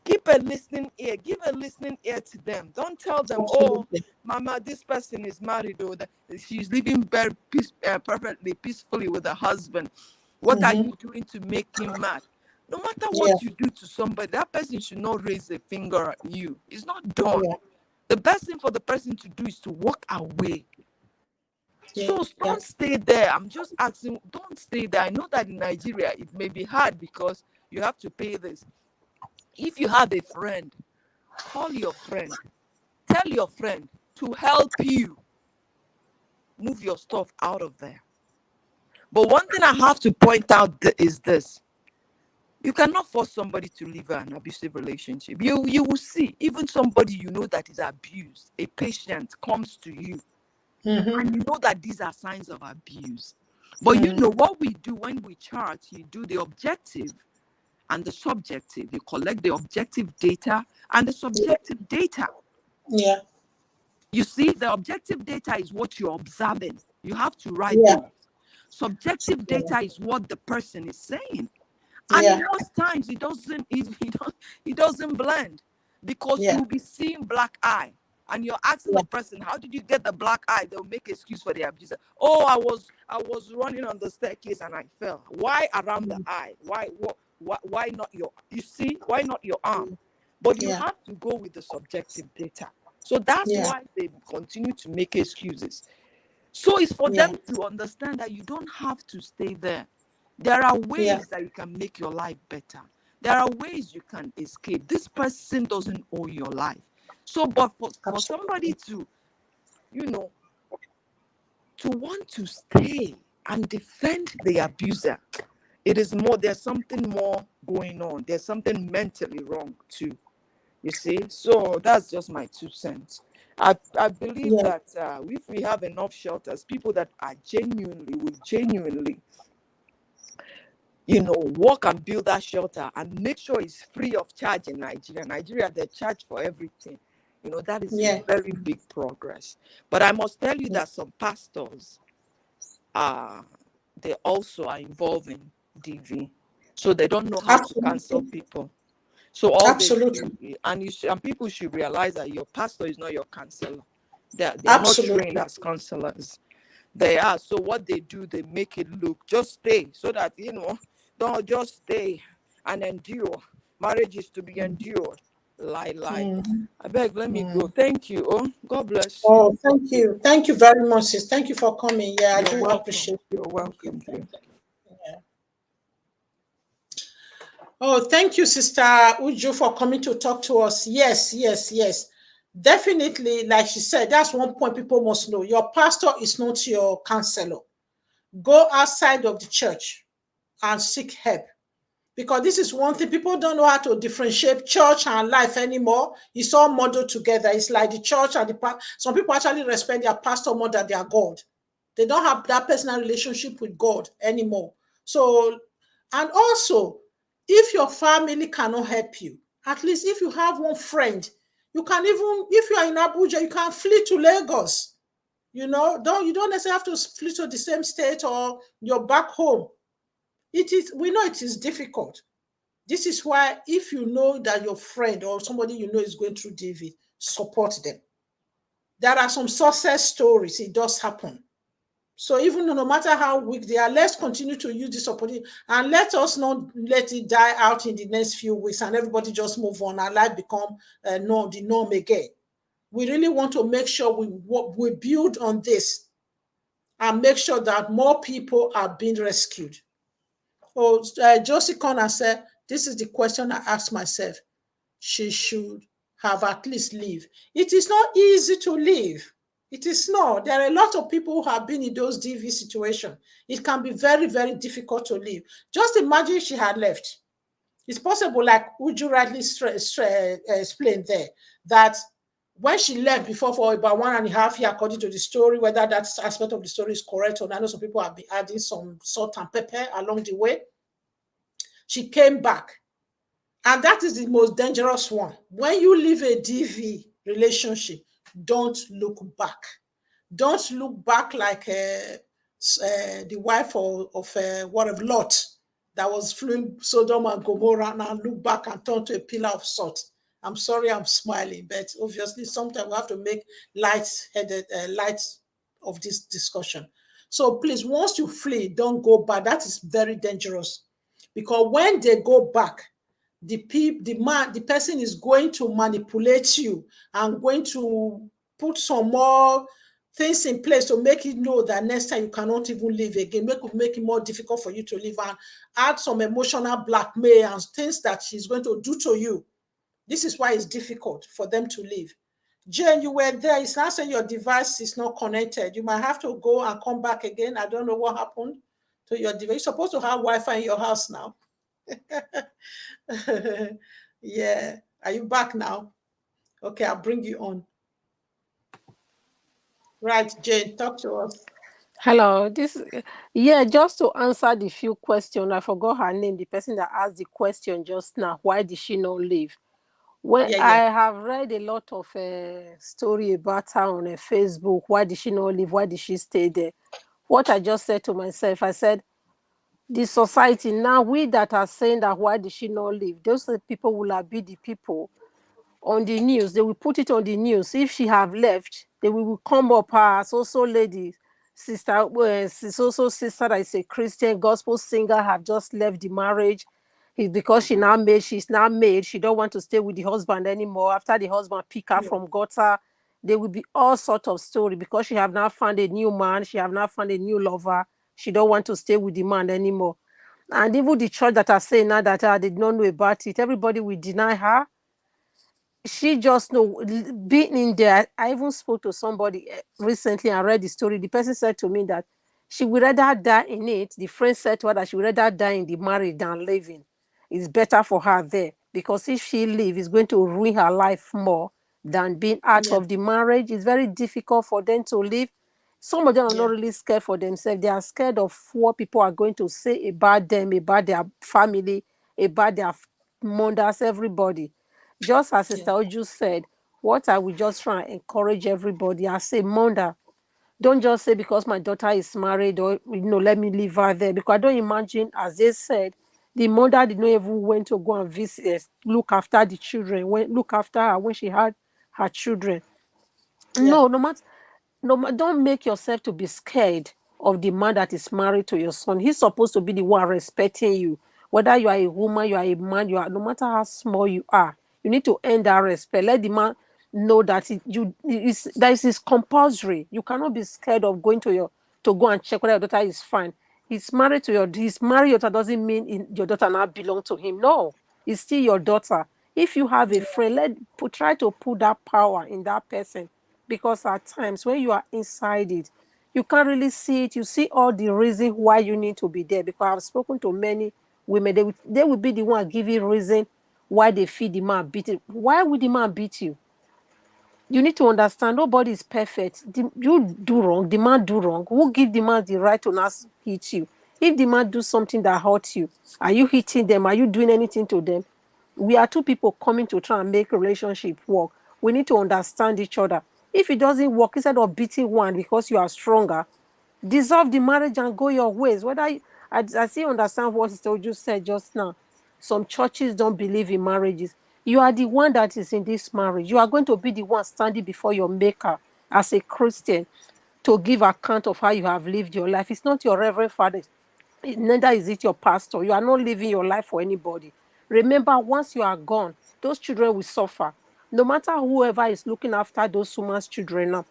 keep a listening ear. Give a listening ear to them. Don't tell them, oh, Absolutely. mama, this person is married, or that she's living very perfectly peacefully with her husband. What are Mm-hmm. you doing to make him mad? No matter Yeah. what you do to somebody, that person should not raise a finger at you. It's not done. Yeah. The best thing for the person to do is to walk away. Yeah. So don't stay there. I'm just asking, don't stay there. I know that in Nigeria it may be hard because you have to pay this. If you have a friend, call your friend. Tell your friend to help you move your stuff out of there. But one thing I have to point out is this. You cannot force somebody to leave an abusive relationship. You will see, even somebody you know that is abused, a patient comes to you, Mm-hmm. and you know that these are signs of abuse. But you know what we do when we chart, you do the objective and the subjective. You collect the objective data and the subjective data. Yeah. You see, the objective data is what you're observing. You have to write Yeah. those. Subjective data is what the person is saying. And Yeah. in most times it doesn't blend, because Yeah. you'll be seeing black eye. And you're asking Yeah. the person, how did you get the black eye? They'll make excuse for the abuser. Oh, I was running on the staircase and I fell. Why around the eye? Why not you see, why not your arm? But you Yeah. have to go with the subjective data. So that's Yeah. why they continue to make excuses. So it's for Yeah. them to understand that you don't have to stay there. There are Yeah. ways that you can make your life better. There are ways you can escape. This person doesn't owe your life. So, but for somebody to, to want to stay and defend the abuser, it is more, there's something more going on. There's something mentally wrong too. You see? So that's just my 2 cents. I believe Yeah. that if we have enough shelters, people that are genuinely, work and build that shelter and make sure it's free of charge in Nigeria. Nigeria, they charge for everything. That is a Yeah. very big progress. But I must tell you Yeah. that some pastors, they also are involved in DV. So they don't know how to counsel Absolutely. people. So all they Absolutely. do, and people should realize that your pastor is not your counselor. They are not trained Absolutely. as counselors. They are. So what they do, they make it look, just stay, so that don't just stay and endure. Marriage is to be endured. Lie. Mm. I beg, let me go. Mm. Thank you. Oh, God bless you. Oh, thank you. Thank you very much, sis. Thank you for coming. Yeah, I You're do welcome. appreciate it. You're welcome. Thank you. Yeah. Oh, thank you, Sister Uju, for coming to talk to us. Yes, yes, yes. Definitely, like she said, that's one point people must know. Your pastor is not your counselor. Go outside of the church and seek help. Because this is one thing, people don't know how to differentiate church and life anymore. It's all muddled together. It's like the church and some people actually respect their pastor more than their God. They don't have that personal relationship with God anymore. So, and also, if your family cannot help you, at least if you have one friend, you can, even if you are in Abuja, you can flee to Lagos. You don't necessarily have to flee to the same state or you're back home. We know it is difficult. This is why, if you know that your friend or somebody you know is going through DV, support them. There are some success stories. It does happen. So even no matter how weak they are, let's continue to use this opportunity and let us not let it die out in the next few weeks and everybody just move on and life become the norm again. We really want to make sure we build on this and make sure that more people are being rescued. Oh, Josie Connor said, this is the question I asked myself. she should have at least lived. It is not easy to live. It is not. There are a lot of people who have been in those DV situations. It can be very, very difficult to live. Just imagine she had left. It's possible, like Uju rightly explained there, that when she left before for about 1.5 years, according to the story, whether that aspect of the story is correct or not, I know some people have been adding some salt and pepper along the way. She came back. And that is the most dangerous one. When you leave a DV relationship, don't look back. Don't look back like the wife of Lot, that was fleeing Sodom and Gomorrah, and look back and turn to a pillar of salt. I'm sorry I'm smiling, but obviously sometimes we have to make light of this discussion. So please, once you flee, don't go back. That is very dangerous, because when they go back, the person is going to manipulate you and going to put some more things in place to make you know that next time you cannot even live again, make it more difficult for you to live, and add some emotional blackmail and things that she's going to do to you. This is why it's difficult for them to live. Jane, you were there. It's not saying your device is not connected. You might have to go and come back again. I don't know what happened to your device. You're supposed to have Wi-Fi in your house now. Yeah. Are you back now? Okay, I'll bring you on. Right, Jane, talk to us. Hello. Just to answer the few questions, I forgot her name, the person that asked the question just now. Why did she not leave? When I Yeah. have read a lot of story about her on Facebook, why did she not leave? Why did she stay there? What I just said to myself, I said, the society now, we that are saying that why did she not leave? Those people will have been the people on the news. They will put it on the news. If she have left, they will come up her so lady sister, so sister that is a Christian gospel singer, have just left the marriage. Because she's now made, she don't want to stay with the husband anymore. After the husband pick her from gutter, there will be all sorts of story, because she have now found a new man, she have now found a new lover. She don't want to stay with the man anymore. And even the church that are saying now that I did not know about it, everybody will deny her. She just know, being in there. I even spoke to somebody recently and read the story. The person said to me that she would rather die in it. The friend said to her that she would rather die in the marriage than living. It's better for her there, because if she leave, it's going to ruin her life more than being out Yeah. of the marriage. It's very difficult for them to live. Some of them are not Yeah. really scared for themselves. They are scared of what people are going to say about them, about their family, about their mothers, everybody. Just as Yeah. Sister Oju said, what I will just try and encourage everybody, I say, mother, don't just say because my daughter is married, or let me leave her there. Because I don't imagine, as they said, the mother did not even went to go and visit, look after the children, look after her when she had her children. Yeah. No, no matter, don't make yourself to be scared of the man that is married to your son. He's supposed to be the one respecting you. Whether you are a woman, you are a man, no matter how small you are, you need to earn that respect. Let the man know that that is compulsory. You cannot be scared of going to go and check whether your daughter is fine. He's married your daughter doesn't mean your daughter now belong to him. No, it's still your daughter. If you have a friend, try to put that power in that person, because at times when you are inside it, you can't really see it. You see all the reason why you need to be there. Because I've spoken to many women, they will be the one giving reason why they feel the man beat it. Why would the man beat you? You need to understand, nobody is perfect. You do wrong, the man do wrong. Who give the man the right to not hit you? If the man do something that hurts you, are you hitting them? Are you doing anything to them? We are two people coming to try and make a relationship work. We need to understand each other. If it doesn't work, instead of beating one because you are stronger, dissolve the marriage and go your ways. I still understand what Sister Oju said just now. Some churches don't believe in marriages. You are the one that is in this marriage. You are going to be the one standing before your maker as a Christian to give account of how you have lived your life. It's not your reverend father. Neither is it your pastor. You are not living your life for anybody. Remember, once you are gone, those children will suffer. No matter whoever is looking after those women's children now,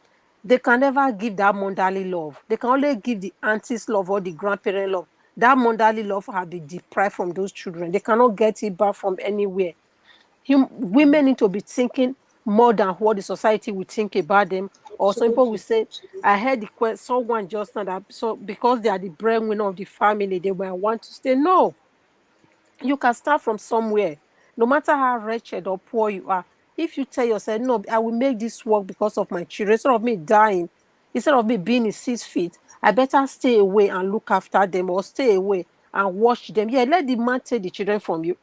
they can never give that motherly love. They can only give the auntie's love or the grandparent love. That motherly love has been deprived from those children. They cannot get it back from anywhere. Women need to be thinking more than what the society will think about them. Or some people will Absolutely. say, I heard someone just now that so because they are the breadwinner of the family, they might want to stay. No, you can start from somewhere. No matter how wretched or poor you are, if you tell yourself, no, I will make this work because of my children, instead of me dying, instead of me being in 6 feet, I better stay away and look after them, or stay away and watch them. Yeah, let the man take the children from you.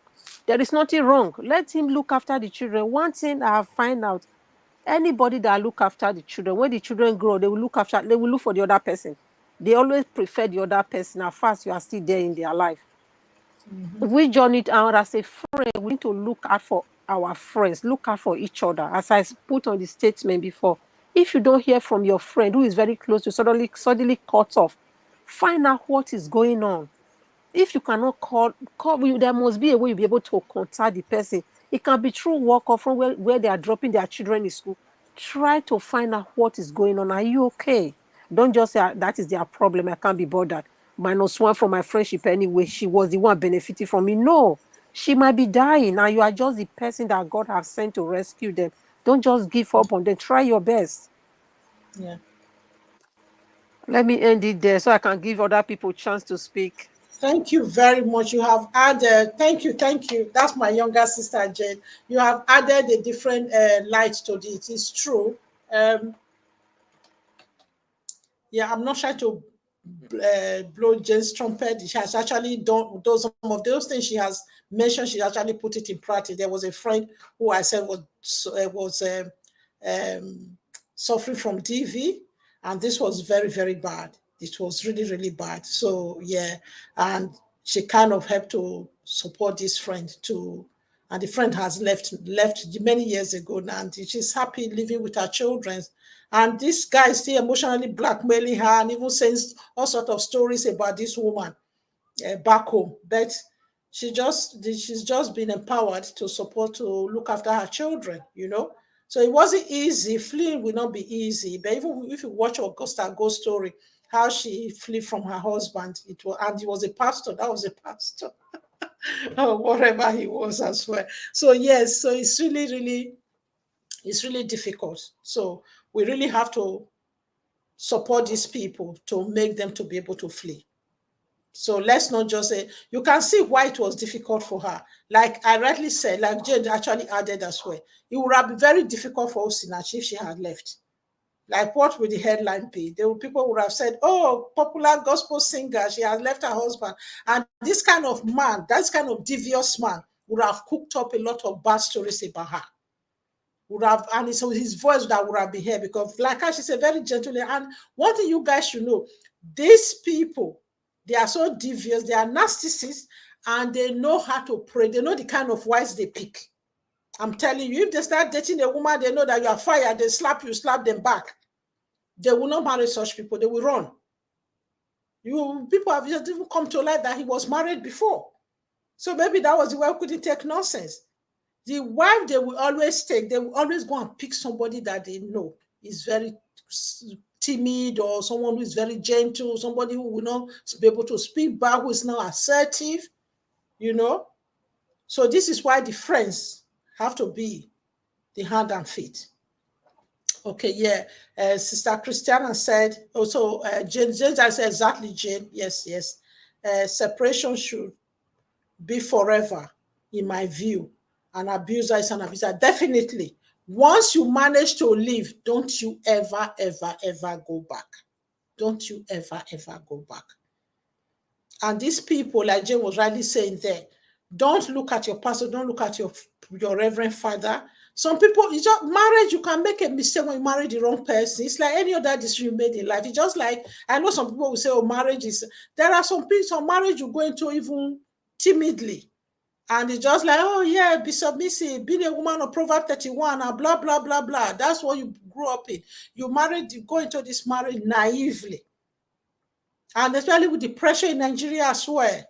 There is nothing wrong. Let him look after the children. One thing I have find out, anybody that look after the children, when the children grow, they will look for the other person. They always prefer the other person as far as you are still there in their life. We journey out as a friend. We need to look out for our friends, look out for each other. As I put on the statement before, if you don't hear from your friend who is very close to suddenly cut off, find out what is going on. If you cannot call, there must be a way you'll be able to contact the person. It can be through work or from where they are dropping their children in school. Try to find out what is going on. Are you okay? Don't just say, that is their problem, I can't be bothered. -1 from my friendship anyway. She was the one benefiting from me. No, she might be dying, and you are just the person that God has sent to rescue them. Don't just give up on them. Try your best. Yeah. Let me end it there so I can give other people a chance to speak. Thank you very much. You have added, thank you, thank you. That's my younger sister, Jane. You have added a different light to it. It's true. Um, yeah, I'm not trying to blow Jane's trumpet. She has actually done some of those things she has mentioned. She actually put it in practice. There was a friend who I said was suffering from DV, and this was very, very bad. It was really, really bad. So yeah, and she kind of helped to support this friend too. And the friend has left many years ago now, and she's happy living with her children. And this guy is still emotionally blackmailing her and even saying all sorts of stories about this woman back home. But she's just been empowered to support, to look after her children, you know. So it wasn't easy. Fleeing will not be easy. But even if you watch Augusta ghost story, how she fled from her husband, and he was a pastor. That was a pastor, or whatever he was as well. So yes, so it's really difficult. So we really have to support these people to make them to be able to flee. So let's not just say, you can see why it was difficult for her. Like I rightly said, like Jane actually added as well, it would have been very difficult for Osinachi if she had left. Like, what would the headline be? People would have said, oh, popular gospel singer, she has left her husband. And this kind of man, that kind of devious man, would have cooked up a lot of bad stories about her. Would have, and so his voice that would have been here, because like her, she's a very gentle. And one thing you guys should know, these people, they are so devious, they are narcissists, and they know how to pray. They know the kind of wives they pick. I'm telling you, if they start dating a woman, they know that you are fired, they slap you, slap them back. They will not marry such people, they will run. People have just even come to light that he was married before. So maybe that was the way we couldn't take nonsense. The wife they will always take, they will always go and pick somebody that they know is very timid, or someone who is very gentle, somebody who will not be able to speak back, who is not assertive, you know. So this is why the friends have to be the hand and feet. Okay, yeah. Sister Christiana said, also, Jane, I said exactly, Jane. Yes, yes. Separation should be forever, in my view. An abuser is an abuser. Definitely. Once you manage to leave, don't you ever, ever, ever go back. Don't you ever, ever go back. And these people, like Jane was rightly saying there, don't look at your pastor, don't look at your reverend father. Some people, it's just marriage, you can make a mistake when you marry the wrong person. It's like any other decision you made in life. It's just like, I know some people will say, oh, marriage is, there are some people, some marriage you go into even timidly. And it's just like, oh yeah, be submissive, be a woman of Proverbs 31, and blah, blah, blah, blah. That's what you grew up in. You go into this marriage naively. And especially with the pressure in Nigeria as well.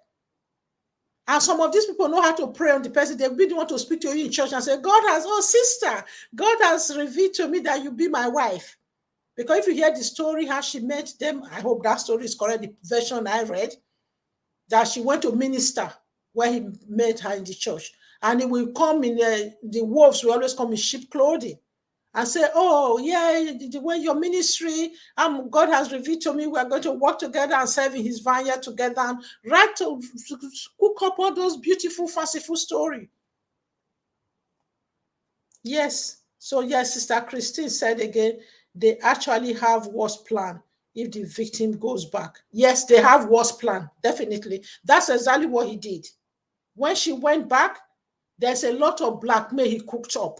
And some of these people know how to pray on the person. They really want to speak to you in church and say, sister, God has revealed to me that you be my wife. Because if you hear the story, how she met them, I hope that story is correct, the version I read, that she went to minister where he met her in the church. And it will come in, the wolves will always come in sheep clothing and say, oh, yeah, the way your ministry, God has revealed to me, we are going to work together and serve in his vineyard together, and right to cook up all those beautiful, fanciful stories. Yes. So, yes, Sister Christine said again, they actually have worse plan if the victim goes back. Yes, they have worse plan, definitely. That's exactly what he did. When she went back, there's a lot of blackmail he cooked up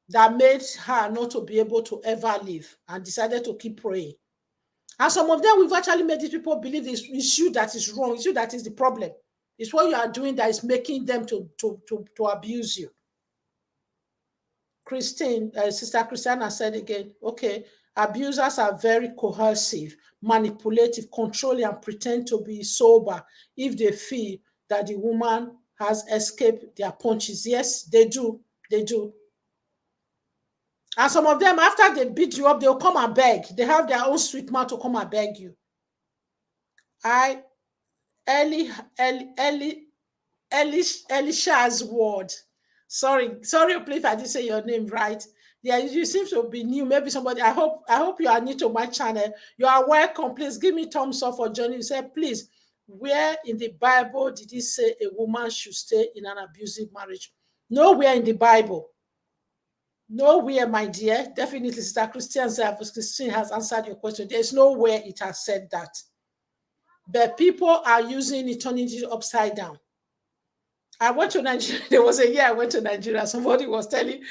that made her not to be able to ever leave, and decided to keep praying. And some of them, we've actually made these people believe it's you that is wrong, it's you that is the problem. It's what you are doing that is making them to abuse you. Christine, Sister Christiana said again, okay, abusers are very coercive, manipulative, controlling, and pretend to be sober if they feel that the woman has escaped their punches. Yes, they do. They do. And some of them, after they beat you up, they'll come and beg. They have their own sweet mouth to come and beg you. Elisha's word. Sorry, please, if I didn't say your name right. Yeah, you seem to be new. Maybe somebody. I hope you are new to my channel. You are welcome. Please give me thumbs up for joining. You said, please, where in the Bible did it say a woman should stay in an abusive marriage? Nowhere in the Bible. Nowhere, my dear. Definitely, Sister Christine has answered your question. There's nowhere it has said that. But people are using it, turning it upside down. I went to Nigeria. There was a year I went to Nigeria. Somebody was telling,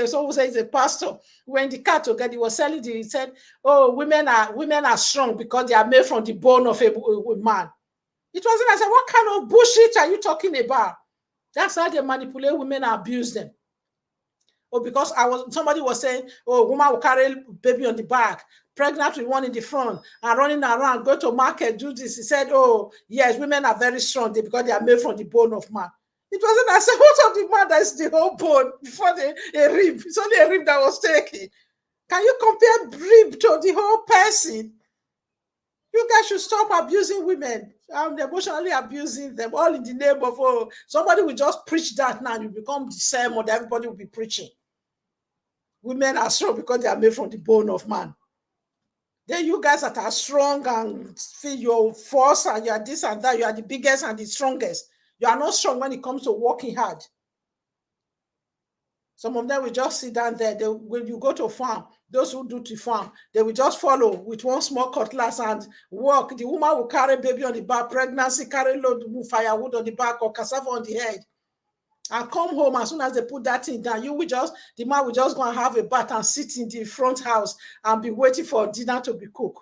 someone says a pastor, when the car together, he was selling, he said, oh, women are strong because they are made from the bone of a man. It wasn't, I said, what kind of bullshit are you talking about? That's how they manipulate women and abuse them. Or because somebody was saying, oh, woman will carry baby on the back, pregnant with one in the front, and running around, go to market, do this. He said, oh, yes, women are very strong because they are made from the bone of man. It wasn't, I said, what of the man that is the whole bone before a rib? It's only a rib that was taken. Can you compare rib to the whole person? You guys should stop abusing women. I'm emotionally abusing them, all in the name of, oh, somebody will just preach that now. You become the sermon that everybody will be preaching. Women are strong because they are made from the bone of man. Then you guys that are strong and feel your force and you are this and that, you are the biggest and the strongest. You are not strong when it comes to working hard. Some of them will just sit down there. When you go to farm, those who do to farm, they will just follow with one small cutlass and work. The woman will carry baby on the back, pregnancy, carry load firewood on the back or cassava on the head. And come home as soon as they put that thing down, the man will just go and have a bath and sit in the front house and be waiting for dinner to be cooked.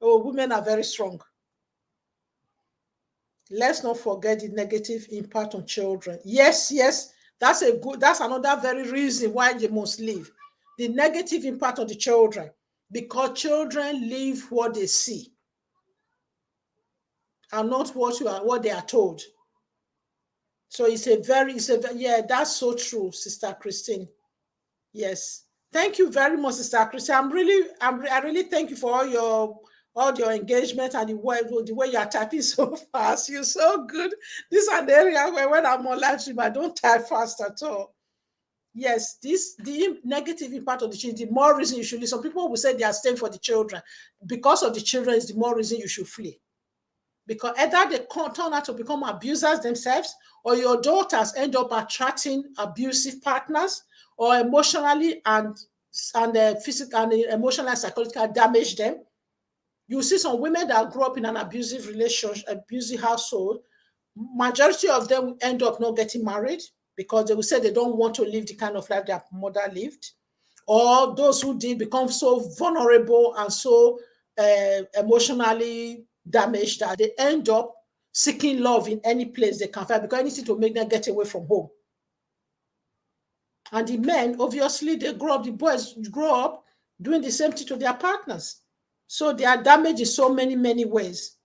Oh, women are very strong. Let's not forget the negative impact on children. Yes, that's another very reason why they must leave. The negative impact on the children, because children live what they see and not what they are told. So yeah, that's so true, Sister Christine. Yes. Thank you very much, Sister Christine. I really thank you for all your engagement and the way you are typing so fast. You're so good. This is an area where when I'm on live stream, I don't type fast at all. Yes, the negative impact of the children, the more reason you should leave. Some people will say they are staying for the children. Because of the children is the more reason you should flee. Because either they turn out to become abusers themselves, or your daughters end up attracting abusive partners, or emotionally and physical and emotional and psychological damage them. You see some women that grew up in an abusive relationship, abusive household, majority of them will end up not getting married because they will say they don't want to live the kind of life their mother lived. Or those who did become so vulnerable and so emotionally damaged that they end up seeking love in any place they can find, because anything to make them get away from home. And the men, obviously, the boys grow up doing the same thing to their partners. So they are damaged in so many, many ways.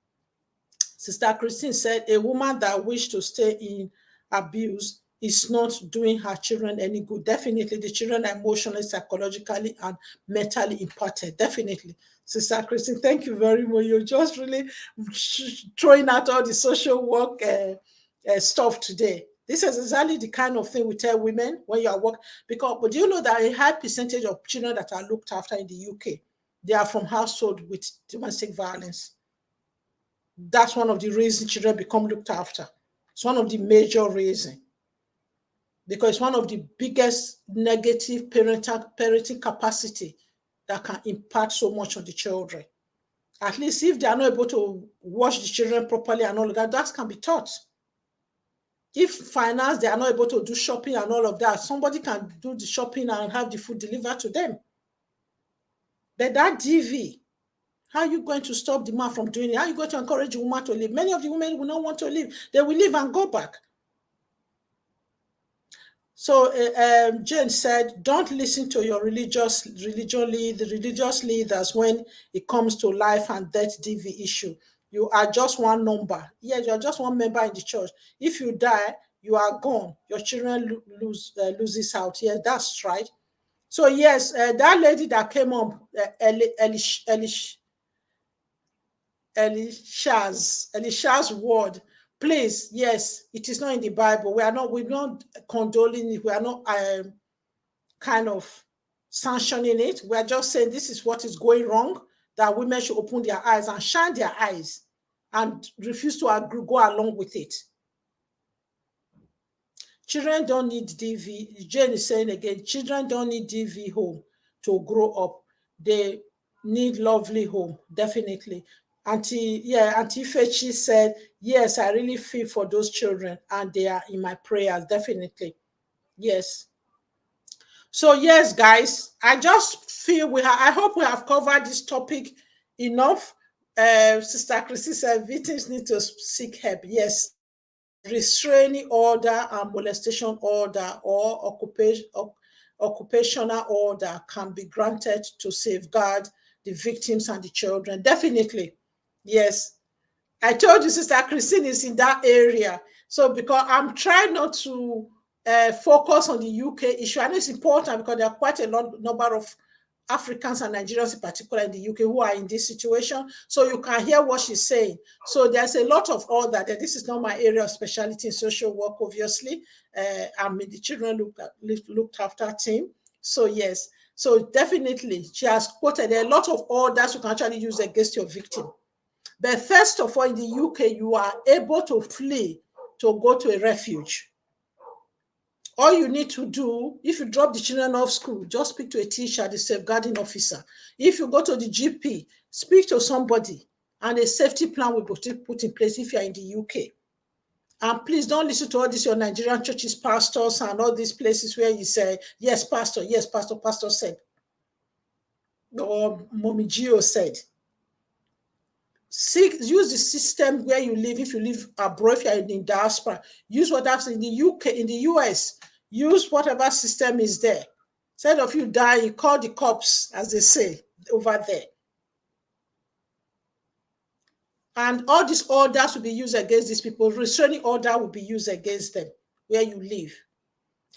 Sister Christine said, a woman that wishes to stay in abuse is not doing her children any good. Definitely, the children are emotionally, psychologically, and mentally impacted. Definitely. Sister Christine, thank you very much. You're just really throwing out all the social work stuff today. This is exactly the kind of thing we tell women when you are working. But do you know that a high percentage of children that are looked after in the UK, they are from households with domestic violence? That's one of the reasons children become looked after. It's one of the major reasons, because it's one of the biggest negative parenting capacity that can impact so much on the children. At least if they are not able to watch the children properly and all of that, that can be taught. If finance, they are not able to do shopping and all of that, somebody can do the shopping and have the food delivered to them. But that DV, how are you going to stop the man from doing it? How are you going to encourage a woman to leave? Many of the women will not want to leave. They will leave and go back. So Jane said, don't listen to your religious leaders when it comes to life and death DV issue. You are just one number. Yes, you are just one member in the church. If you die, you are gone. Your children loses out. Yes, that's right. So yes, that lady that came up, Elisha's word. Please, yes, it is not in the Bible. We're not condoling it. We are not kind of sanctioning it. We're just saying this is what is going wrong, that women should open their eyes and shine their eyes and refuse to go along with it. Children don't need DV. Jane is saying again, children don't need DV home to grow up. They need lovely home, definitely. Auntie Fechi said, yes, I really feel for those children and they are in my prayers, definitely. Yes. So yes, guys, I just feel I hope we have covered this topic enough. Sister Chrissy said victims need to seek help. Yes. Restraining order and molestation order or occupational order can be granted to safeguard the victims and the children. Definitely. Yes. I told you Sister Christine is in that area. So because I'm trying not to focus on the UK issue, I know it's important because there are quite a number of Africans and Nigerians in particular in the UK who are in this situation. So you can hear what she's saying. So there's a lot of all that. This is not my area of specialty in social work, obviously. I'm in the children looked after team. So yes. So definitely, she has quoted a lot of orders you can actually use against your victim. But first of all, in the UK, you are able to flee to go to a refuge. All you need to do, if you drop the children off school, just speak to a teacher, the safeguarding officer. If you go to the GP, speak to somebody, and a safety plan will be put in place if you're in the UK. And please don't listen to all these your Nigerian churches, pastors, and all these places where you say, yes, pastor, pastor said. Or Mommy Gio said. Use the system where you live. If you live abroad, if you're in diaspora, use what happens in the UK, in the US, use whatever system is there. Instead of you die, you call the cops, as they say over there. And all these orders will be used against these people. Restraining order will be used against them where you live.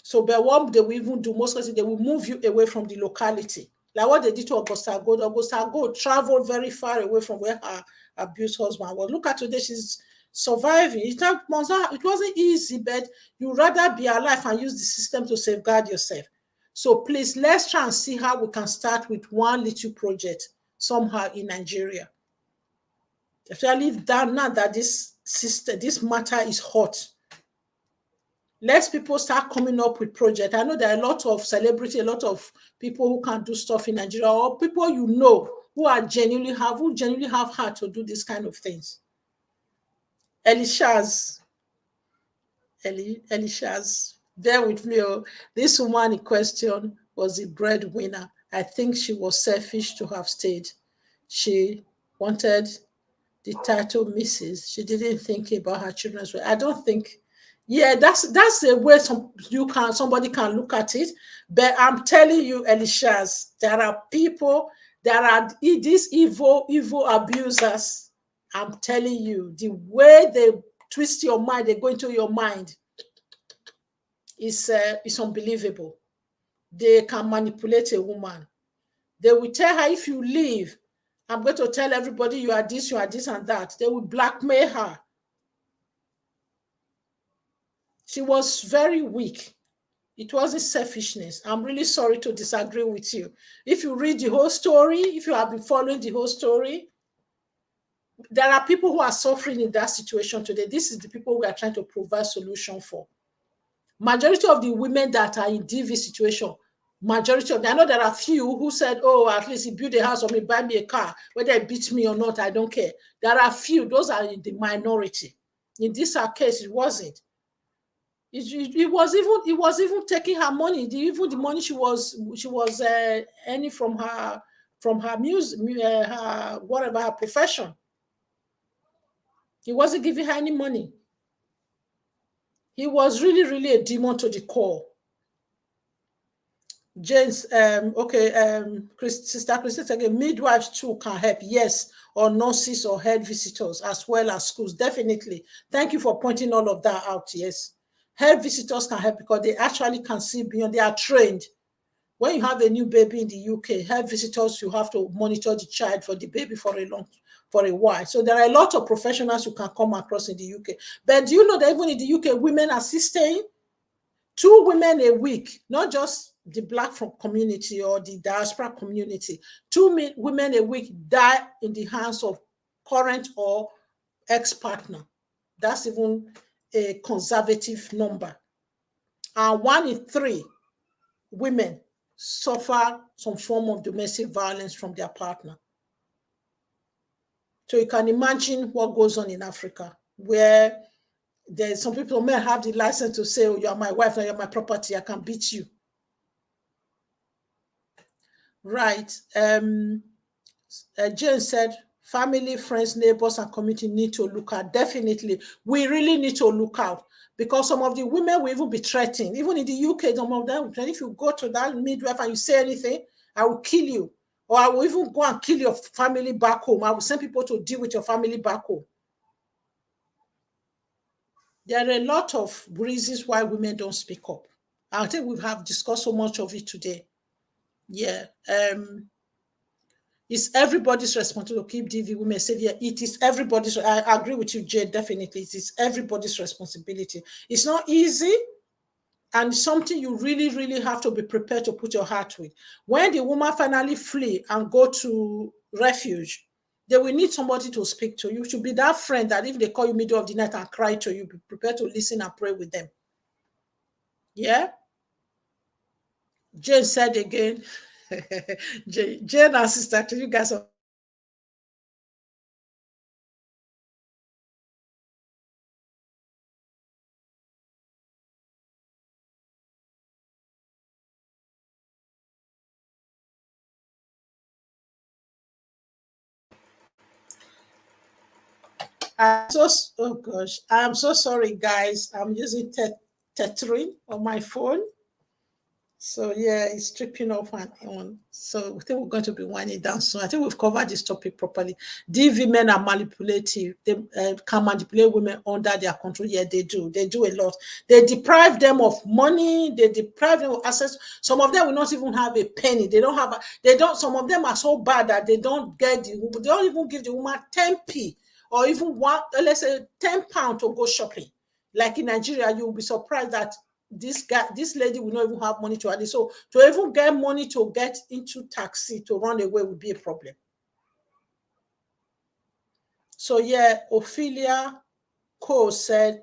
So, but what they will even do, most of the time, they will move you away from the locality. Like what they did to Augusta Gold. Augusta Gold traveled very far away from where her abused husband was. Look at today, she's surviving. It wasn't easy, but you'd rather be alive and use the system to safeguard yourself. So please, let's try and see how we can start with one little project somehow in Nigeria. Especially now that this matter is hot. Let people start coming up with projects. I know there are a lot of celebrities, a lot of people who can do stuff in Nigeria, or people you know who genuinely have heart to do these kind of things. Elishaz, bear with me. This woman in question was the breadwinner. I think she was selfish to have stayed. She wanted the title Mrs. She didn't think about her children's way. I don't think. Yeah, that's the way somebody can look at it. But I'm telling you, Elishaz, there are people, there are these evil abusers. I'm telling you, the way they twist your mind, they go into your mind, is unbelievable. They can manipulate a woman. They will tell her, if you leave, I'm going to tell everybody you are this, and that. They will blackmail her. She was very weak. It wasn't selfishness. I'm really sorry to disagree with you. If you read the whole story, if you have been following the whole story, there are people who are suffering in that situation today. This is the people we are trying to provide solution for. Majority of the women that are in DV situation, majority of them, I know there are few who said, oh, at least he built a house or me, buy me a car, whether it beats me or not, I don't care. There are few, those are in the minority. In this case, it wasn't. It was even taking her money, even the money she was earning from her music, her whatever her profession. He wasn't giving her any money. He was really, really a demon to the core. James, Sister Christine again, midwives too can help, yes, or nurses or health visitors as well as schools, definitely. Thank you for pointing all of that out, yes. Health visitors can help because they actually can see beyond, they are trained. When you have a new baby in the UK, health visitors, you have to monitor the child for the baby for a while. So there are a lot of professionals you can come across in the UK. But do you know that even in the UK, women are still staying? 2 women a week, not just the Black community or the diaspora community, 2 women a week die in the hands of current or ex-partner. That's even a conservative number. And 1 in 3 women suffer some form of domestic violence from their partner. So you can imagine what goes on in Africa, where there's some people may have the license to say, oh, you're my wife, or you're my property, I can beat you. Right. Jane said, family, friends, neighbors, and community need to look out. Definitely. We really need to look out because some of the women will even be threatened. Even in the UK, some of them, if you go to that midwife and you say anything, I will kill you. Or I will even go and kill your family back home. I will send people to deal with your family back home. There are a lot of reasons why women don't speak up. I think we have discussed so much of it today. Yeah. It's everybody's responsibility to keep DV women safe. Yeah, it is everybody's. I agree with you, Jade. Definitely, it is everybody's responsibility. It's not easy, and something you really, really have to be prepared to put your heart with. When the woman finally flee and go to refuge, they will need somebody to speak to. You should be that friend that if they call you middle of the night and cry to you, be prepared to listen and pray with them. Yeah. Jane said again. Jane and Sister, you guys are. Oh gosh, I'm so sorry, guys. I'm using tethering on my phone. So yeah, it's tripping off and on. So I think we're going to be winding down soon. I think we've covered this topic properly. DV men are manipulative. They can manipulate women under their control. Yeah, they do. They do a lot. They deprive them of money. They deprive them of access. Some of them will not even have a penny. They don't have. Some of them are so bad that they don't get they don't even give the woman 10p or even one. Let's say £10 to go shopping. Like in Nigeria, you will be surprised that this lady will not even have money to add it. So to even get money to get into taxi to run away would be a problem. So yeah, Ophelia Cole said,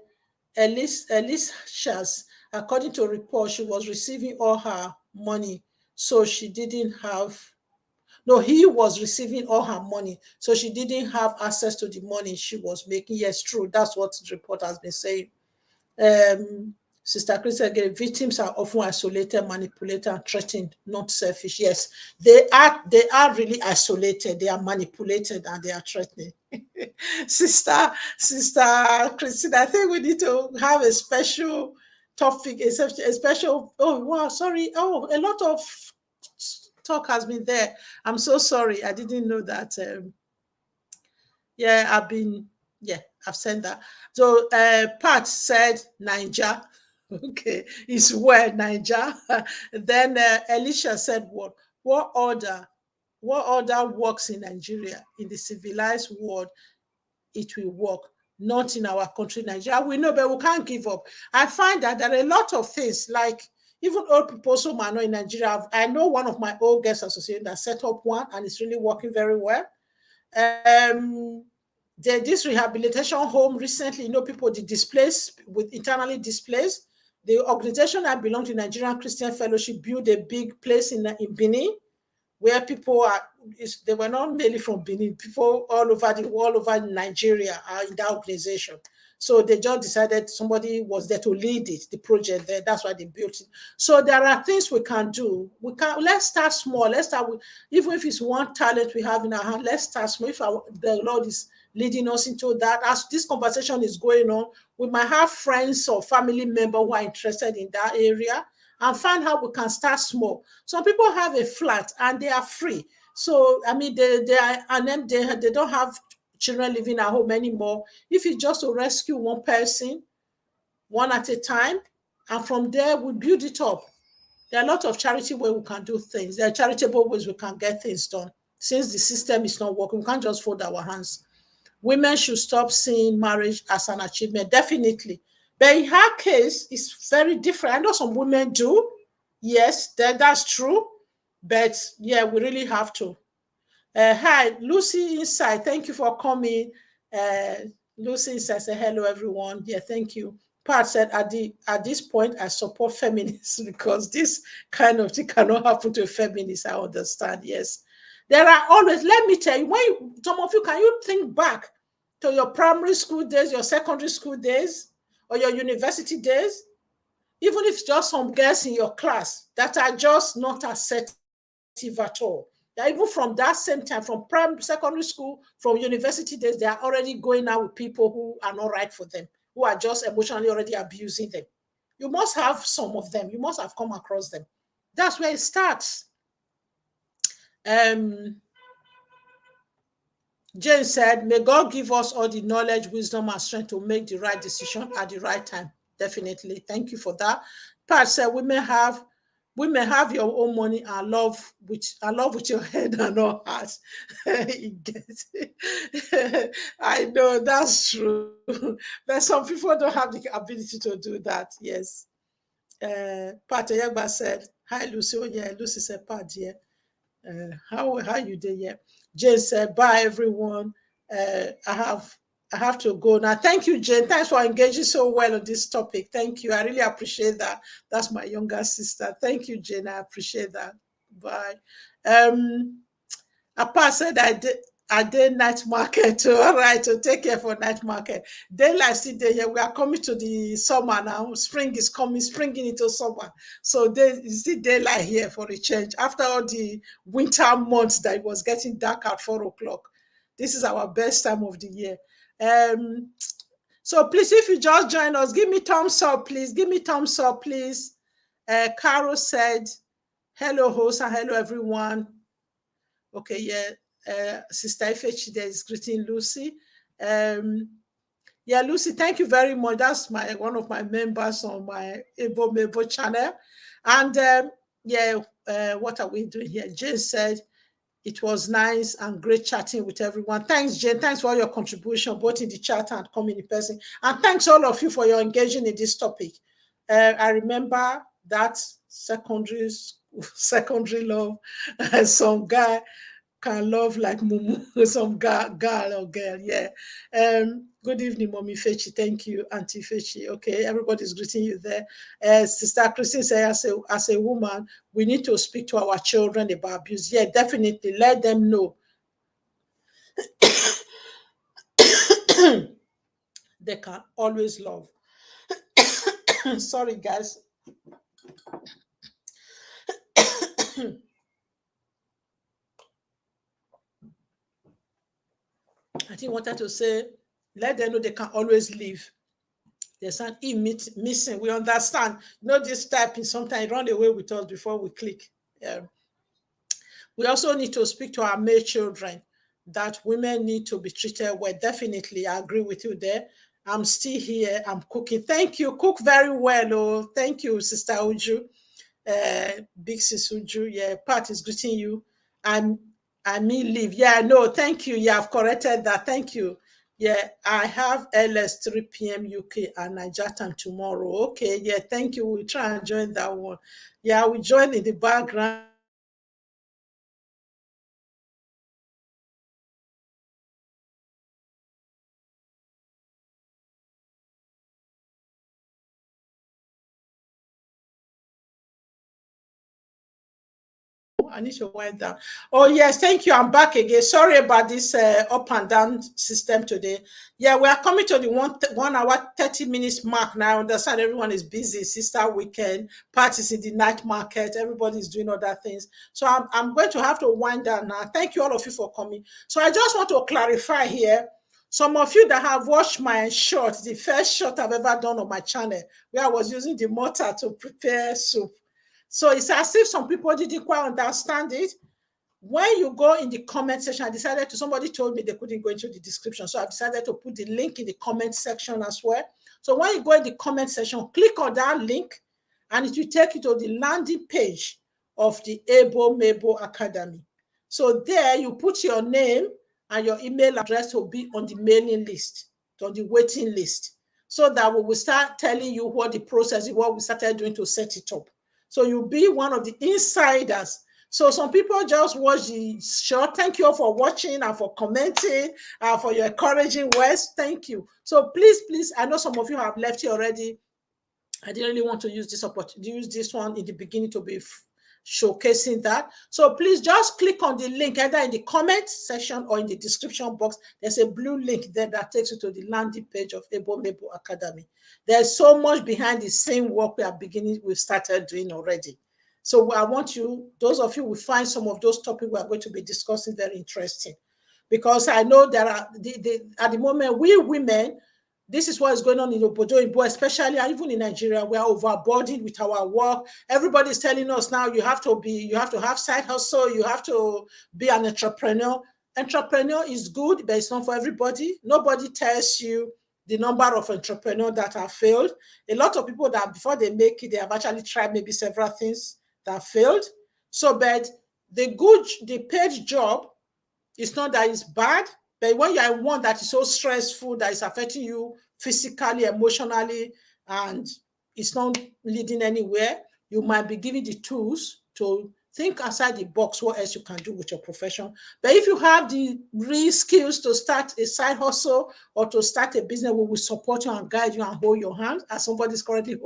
Alicia's, according to a report, she was receiving all her money, so she didn't have. No, he was receiving all her money, so she didn't have access to the money she was making. Yes, true. That's what the report has been saying. Sister Chris again, victims are often isolated, manipulated, and threatened, not selfish. Yes, they are really isolated, they are manipulated, and they are threatening. Sister Christine, I think we need to have a special topic, a special, oh wow, sorry. Oh, a lot of talk has been there. I'm so sorry. I didn't know that. Yeah, I've said that. So Pat said NAIJA. Okay, it's where NAIJA. Then Alicia said what order works in Nigeria? In the civilized world, it will work. not in our country, Nigeria. We know, but we can't give up. I find that there are a lot of things, like even old people also might know in Nigeria. I know one of my old guest associates that set up one, and it's really working very well. This rehabilitation home recently, people the displaced, with internally displaced. The organization I belong to, Nigerian Christian Fellowship, built a big place in Benin, where people are. They were not mainly from Benin. People all over Nigeria are in that organization. So they just decided somebody was there to lead it, the project there. That's why they built it. So there are things we can do. Let's start small. Let's start with, even if it's one talent we have in our hand, let's start small. If the Lord is leading us into that, as this conversation is going on, we might have friends or family members who are interested in that area, and find how we can start small. Some people have a flat and they are free. So, I mean, they don't have children living at home anymore. If it's just to rescue one person, one at a time, and from there we build it up. There are a lot of charity ways we can do things. There are charitable ways we can get things done. Since the system is not working, we can't just fold our hands. Women should stop seeing marriage as an achievement, definitely. But in her case, it's very different. I know some women do. Yes, that's true. But yeah, we really have to. Hi, Lucy Inside. Thank you for coming. Uh, Lucy Inside said, hello, everyone. Yeah, thank you. Pat said, at this point, I support feminists because this kind of thing cannot happen to a feminist. I understand. Yes. There are always, let me tell you, some of you, can you think back to your primary school days, your secondary school days, or your university days? Even if it's just some girls in your class that are just not assertive at all. That even from that same time, from secondary school, from university days, they are already going out with people who are not right for them, who are just emotionally already abusing them. You must have some of them. You must have come across them. That's where it starts. Jane said, may God give us all the knowledge, wisdom, and strength to make the right decision at the right time. Definitely. Thank you for that. Pat said, we may have your own money and love with your head and not heart. I know that's true. But some people don't have the ability to do that. Yes. Pat Yagba said, hi, Lucy. Oh, yeah, Lucy said, Pat, yeah. How you doing? Yeah. Jane said, bye, everyone. I have to go now. Thank you, Jane. Thanks for engaging so well on this topic. Thank you. I really appreciate that. That's my younger sister. Thank you, Jane. I appreciate that. Bye. Apa said I did night market too. All right, so take care for night market. Daylight still there here. We are coming to the summer now. Spring is coming, springing into summer. So there is the daylight here for a change. After all the winter months that it was getting dark at 4 o'clock. This is our best time of the year. So please, if you just join us, give me thumbs up, please. Give me thumbs up, please. Carol said, hello, host, and hello, everyone. Okay, yeah. Sister Ifechide is greeting Lucy. Yeah, Lucy, thank you very much. That's one of my members on my Mabel channel. And yeah, what are we doing here? Jane said, it was nice and great chatting with everyone. Thanks, Jane. Thanks for all your contribution, both in the chat and coming in person. And thanks all of you for your engaging in this topic. I remember that secondary love, some guy can love like mumu, some girl or girl, yeah. Good evening, Mommy Fechi. Thank you, Auntie Fechi. Okay, everybody's greeting you there. Sister Christine says, as a woman, we need to speak to our children about abuse. Yeah, definitely. Let them know. They can always love. Sorry, guys. I think I wanted to say, let them know they can always live. There's an E missing. We understand. Not this typing. Sometimes run away with us before we click. We also need to speak to our male children that women need to be treated well. Definitely, I agree with you there. I'm still here. I'm cooking. Thank you. Cook very well. Oh, thank you, Sister Uju. Big Sis Uju. Yeah, Pat is greeting you. I mean, leave. Yeah, no, thank you. Yeah, I've corrected that. Thank you. Yeah, I have LS 3 p.m. UK and NAIJA time tomorrow. Okay, yeah, thank you. We'll try and join that one. Yeah, we join in the background. I need to wind down. Oh, yes, thank you. I'm back again. Sorry about this up and down system today. Yeah, we are coming to the 1 hour, 30 minutes mark now. I understand everyone is busy. Sister weekend, parties in the night market, everybody's doing other things. So I'm going to have to wind down now. Thank you, all of you, for coming. So I just want to clarify here. Some of you that have watched my short, the first short I've ever done on my channel, where I was using the mortar to prepare soup. So it's as if some people didn't quite understand it. When you go in the comment section, I decided to, somebody told me they couldn't go into the description. So I decided to put the link in the comment section as well. So when you go in the comment section, click on that link and it will take you to the landing page of the Mabel Academy. So there you put your name and your email address will be on the mailing list, on the waiting list, so that we will start telling you what the process is, what we started doing to set it up. So you'll be one of the insiders. So some people just watch the show. Thank you all for watching and for commenting and for your encouraging words. Thank you. So please, I know some of you have left here already. I didn't really want to use this opportunity, use this one in the beginning to be showcasing that. So please just click on the link either in the comment section or in the description box. There's a blue link there that takes you to the landing page of Mabel Academy. There's so much behind the same work we started doing already. So I want you, those of you will find some of those topics we are going to be discussing very interesting, because I know there are at the moment we women, this is what is going on in Obodo, especially even in Nigeria. We are overburdened with our work. Everybody's telling us now you have to have side hustle, you have to be an entrepreneur. Entrepreneur is good, but it's not for everybody. Nobody tells you the number of entrepreneurs that have failed. A lot of people that before they make it, they have actually tried maybe several things that failed. So, but the paid job, it's not that it's bad, but when you're in one that is so stressful, that is affecting you physically, emotionally, and it's not leading anywhere, you might be given the tools to think outside the box what else you can do with your profession. But if you have the real skills to start a side hustle or to start a business, we will support you and guide you and hold your hand, as somebody's currently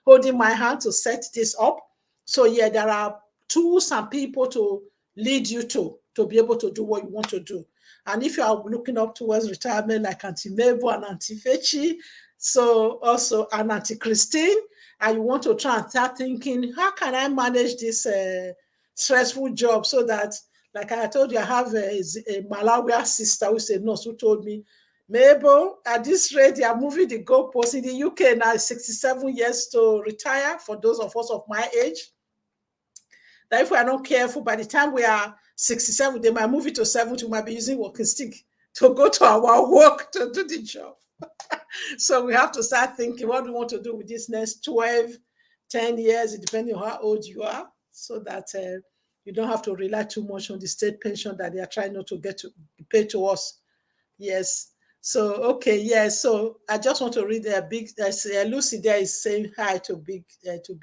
holding my hand to set this up. So yeah, there are tools and people to lead you to be able to do what you want to do. And if you are looking up towards retirement like Auntie Mabel and Auntie Fechi, so also and Auntie Christine, and you want to try and start thinking, how can I manage this stressful job so that, like I told you, I have a Malawi sister who's a nurse who told me, Mabel, at this rate, they are moving the goalposts in the UK now, 67 years to retire for those of us of my age. That if we are not careful, by the time we are 67, they might move it to 70, we might be using walking stick to go to our work to do the job. So we have to start thinking what we want to do with this next 12, 10 years, depending on how old you are, so that you don't have to rely too much on the state pension that they are trying not to get to pay to us. Yes. So, okay, yeah. So I just want to read a big, Lucy there is saying hi to big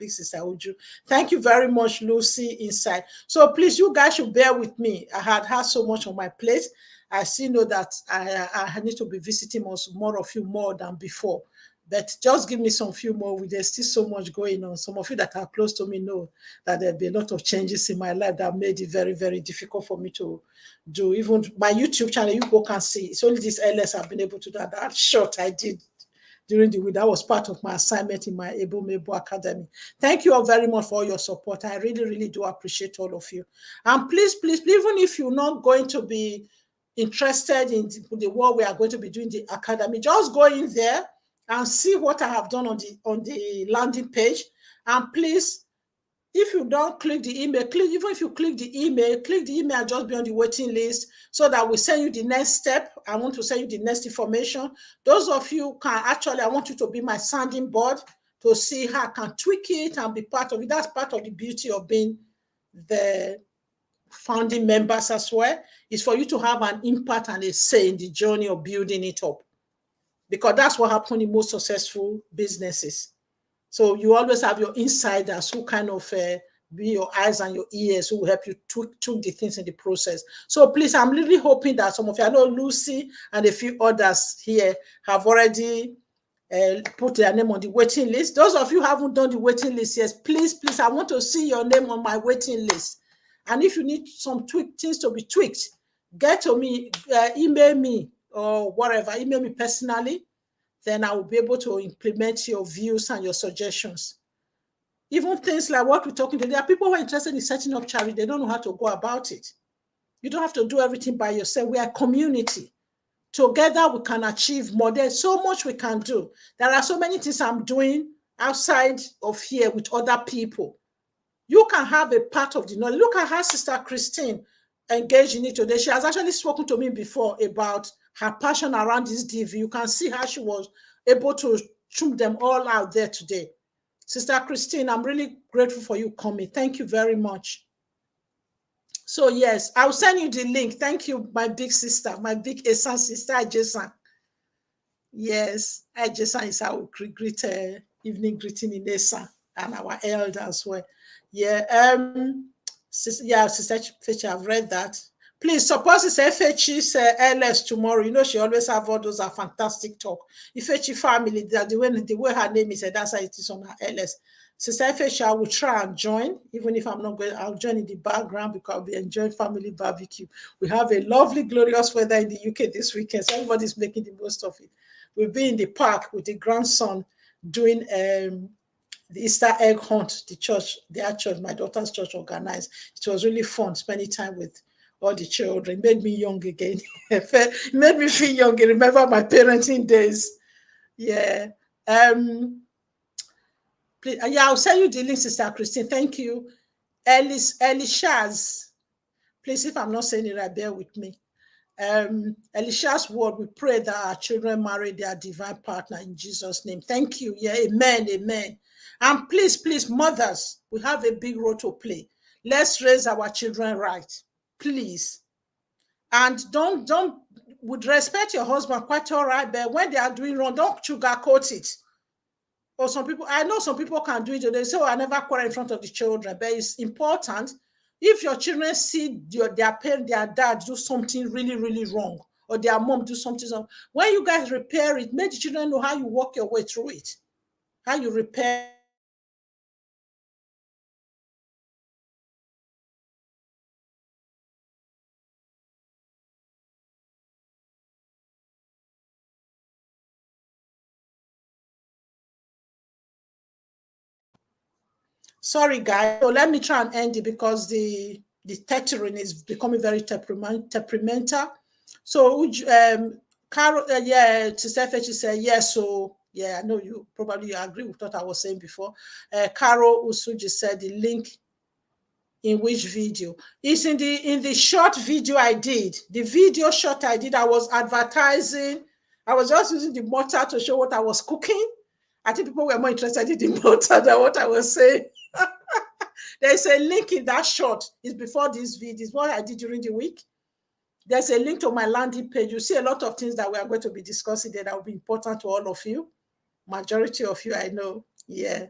sister Uju. Thank you very much, Lucy, inside. So please, you guys should bear with me. I had so much on my plate. I still know that I need to be visiting more of you more than before. But just give me some few more. There's still so much going on. Some of you that are close to me know that there'll be a lot of changes in my life that made it very, very difficult for me to do. Even my YouTube channel, you go can see. It's only this LS I've been able to do that short I did during the week. That was part of my assignment in my Mabel Academy. Thank you all very much for all your support. I really, really do appreciate all of you. And please, even if you're not going to be interested in the work we are going to be doing the academy, just go in there and see what I have done on the landing page. And please, if you don't click the email, even if you click the email and just be on the waiting list so that we send you the next step. I want to send you the next information. Those of you can actually, I want you to be my sounding board to see how I can tweak it and be part of it. That's part of the beauty of being the founding members as well, is for you to have an impact and a say in the journey of building it up. Because that's what happened in most successful businesses. So you always have your insiders who kind of be your eyes and your ears, who will help you tweak the things in the process. So please, I'm really hoping that some of you, I know Lucy and a few others here have already put their name on the waiting list. Those of you who haven't done the waiting list, yes, please, I want to see your name on my waiting list. And if you need some things to be tweaked, get to me, email me or whatever, email me personally. Then I will be able to implement your views and your suggestions. Even things like what we're talking today, there are people who are interested in setting up charity. They don't know how to go about it. You don't have to do everything by yourself. We are a community. Together, we can achieve more. There's so much we can do. There are so many things I'm doing outside of here with other people. You can have a part of the knowledge. Look at how Sister Christine engaged in it today. She has actually spoken to me before about her passion around this DV. You can see how she was able to chunk them all out there today. Sister Christine, I'm really grateful for you coming. Thank you very much. So yes, I'll send you the link. Thank you, my big sister, my big Esan sister, Ajesan. Yes, Ajesan is how we greet evening greeting in Esan, and our elder as well. Yeah, Sister Fechi, I've read that. Please support Sister Fechi's LS tomorrow. You know she always have all those fantastic talk. Ifechi family, the way her name is, that's how it is on her LS. Sister Fechi, I will try and join, even if I'm not going. I'll join in the background because I'll be enjoying family barbecue. We have a lovely, glorious weather in the UK this weekend, so everybody's making the most of it. We'll be in the park with the grandson doing the Easter egg hunt, their church, my daughter's church organized. It was really fun spending time with all the children. It made me young again. It made me feel young. I remember my parenting days. Yeah. Please, I'll send you the link, Sister Christine. Thank you. Elishaz. Please, if I'm not saying it right, bear with me. Elisha's word, we pray that our children marry their divine partner in Jesus' name. Thank you. Yeah, amen, amen. And please, mothers, we have a big role to play. Let's raise our children right, please. And don't with respect your husband, quite all right, but when they are doing wrong, don't sugarcoat it. Or some people, I know some people can do it. They say, oh, I never quarrel in front of the children, but it's important. If your children see their parent, their dad do something really, really wrong, or their mom do something wrong, when you guys repair it, make the children know how you walk your way through it, how you repair. Sorry, guys. So let me try and end it because the tethering is becoming very temperamental. So, Carol, yeah, Tisefechi said yes. So, yeah, I know you probably agree with what I was saying before. Carol Usuji said the link in which video? It's in the short video I did. The video short I did, I was advertising. I was just using the mortar to show what I was cooking. I think people were more interested in the mortar than what I was saying. There's a link in that short. It's before this video. It's what I did during the week. There's a link to my landing page. You see a lot of things that we are going to be discussing there that will be important to all of you. Majority of you, I know. Yeah.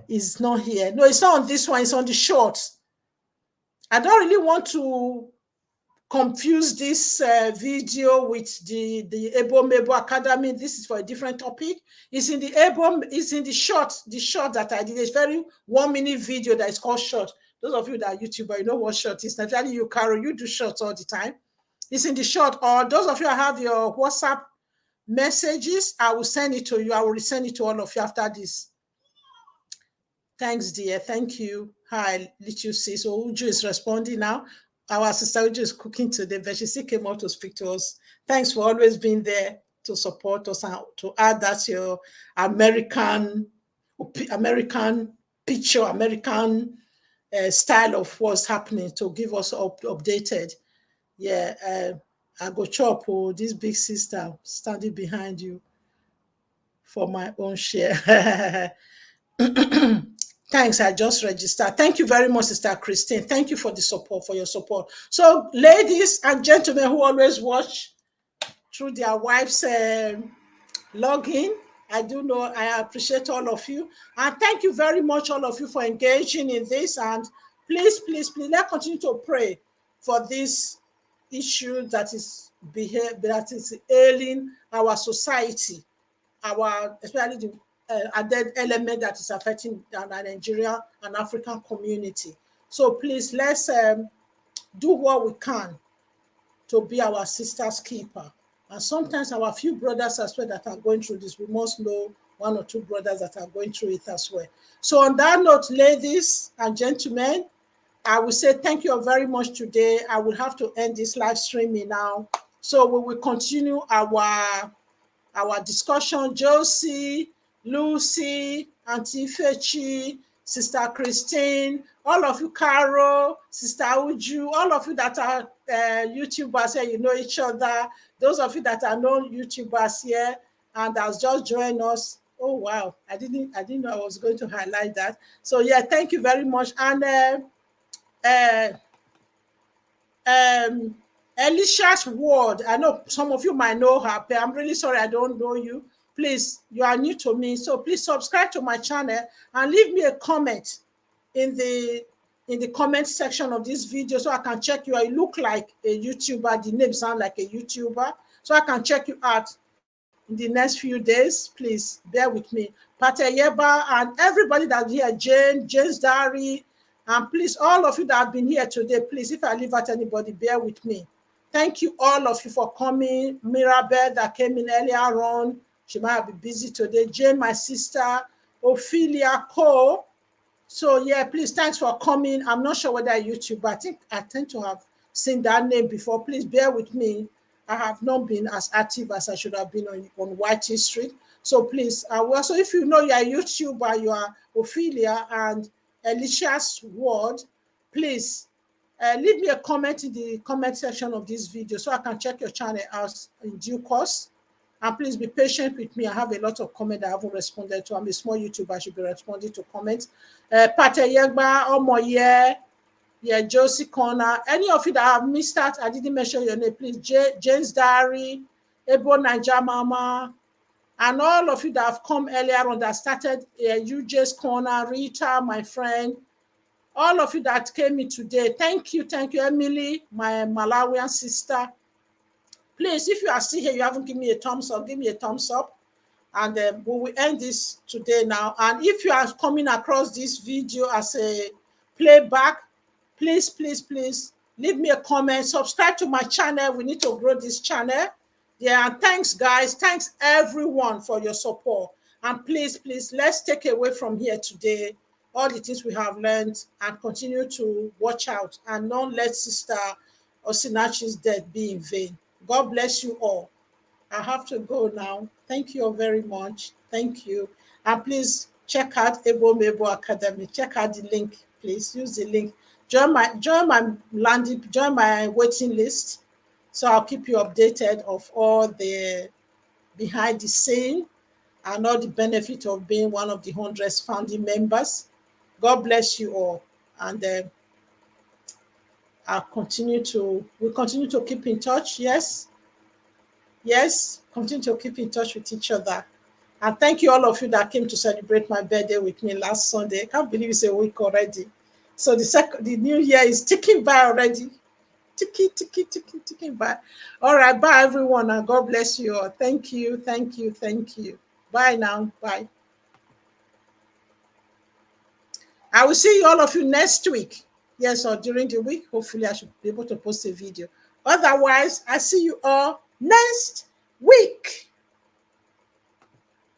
Is not here. No, it's not on this one. It's on the short. I don't really want to confuse this video with the Mabel Academy. This is for a different topic. It's in the short that I did. It's very 1 minute video that is called short. Those of you that are YouTuber, you know what short is. Naturally, you, Carol, you do shorts all the time. It's in the short. Or those of you that have your WhatsApp messages, I will send it to you. I will resend it to all of you after this. Thanks, dear. Thank you. Hi, little sis. So Uju is responding now. Our sister Uju is cooking today, but she still came out to speak to us. Thanks for always being there to support us and to add that your American picture, American style of what's happening to give us updated. Yeah, I go chop. Oh, this big sister standing behind you for my own share. Thanks, I just registered. Thank you very much, Sister Christine. Thank you for the support, for your support. So, ladies and gentlemen who always watch through their wives' login, I do know I appreciate all of you. And thank you very much, all of you, for engaging in this. And please, please, please, let's continue to pray for this issue that is ailing our society, especially the added element that is affecting the Nigeria and African community. So please, let's do what we can to be our sister's keeper. And sometimes our few brothers as well that are going through this, we must know one or two brothers that are going through it as well. So on that note, ladies and gentlemen, I will say thank you very much today. I will have to end this live streaming now. So we will continue our discussion. Josie, Lucy, Auntie Fechi, Sister Christine, all of you, Carol, Sister Uju, all of you that are YouTubers here, you know each other. Those of you that are non-YouTubers here and has just joined us. Oh wow, I didn't know I was going to highlight that. So yeah, thank you very much. And Alicia's word, I know some of you might know her, but I'm really sorry I don't know you. Please, you are new to me, so please subscribe to my channel and leave me a comment in the comment section of this video so I can check you. I look like a YouTuber, the name sound like a YouTuber, so I can check you out in the next few days. Please bear with me. Pateyeba and everybody that's here, James Diary, and please, all of you that have been here today, please, if I leave out anybody, bear with me. Thank you, all of you, for coming. Mirabel that came in earlier on. She might be busy today. Jane, my sister. Ophelia Cole. So, yeah, please, thanks for coming. I'm not sure whether YouTube, but I think I tend to have seen that name before. Please bear with me. I have not been as active as I should have been on White Street. So, please, so if you know you're a YouTuber, you are Ophelia and Alicia's word, please leave me a comment in the comment section of this video so I can check your channel out in due course. And please be patient with me. I have a lot of comments I haven't responded to. I'm a small YouTuber. I should be responding to comments. Pate Yegba, Omoye, yeah, Josie Corner. Any of you that have missed out, I didn't mention your name, please. Jane's Diary, Ebo NAIJA Mama, and all of you that have come earlier on that started UJ's Corner, Rita, my friend, all of you that came in today. Thank you, Emily, my Malawian sister. Please, if you are still here, you haven't given me a thumbs up, give me a thumbs up. And we will end this today now. And if you are coming across this video as a playback, please, please, please leave me a comment. Subscribe to my channel. We need to grow this channel. Yeah, and thanks, guys. Thanks, everyone, for your support. And please, please, let's take away from here today all the things we have learned and continue to watch out and not let Sister Osinachi's death be in vain. God bless you all. I have to go now. Thank you all very much. Thank you. And please check out Ebo Mabel Academy. Check out the link, please. Use the link. Join my waiting list. So I'll keep you updated of all the behind the scene and all the benefit of being one of the 100 founding members. God bless you all. And we'll continue to keep in touch. Yes, continue to keep in touch with each other. And thank you all of you that came to celebrate my birthday with me last Sunday. I can't believe it's a week already. So the new year is ticking by already. Ticking by. All right, bye everyone, and God bless you all. Thank you. Bye now. Bye. I will see all of you next week. Yes, or during the week. Hopefully, I should be able to post a video. Otherwise, I see you all next week.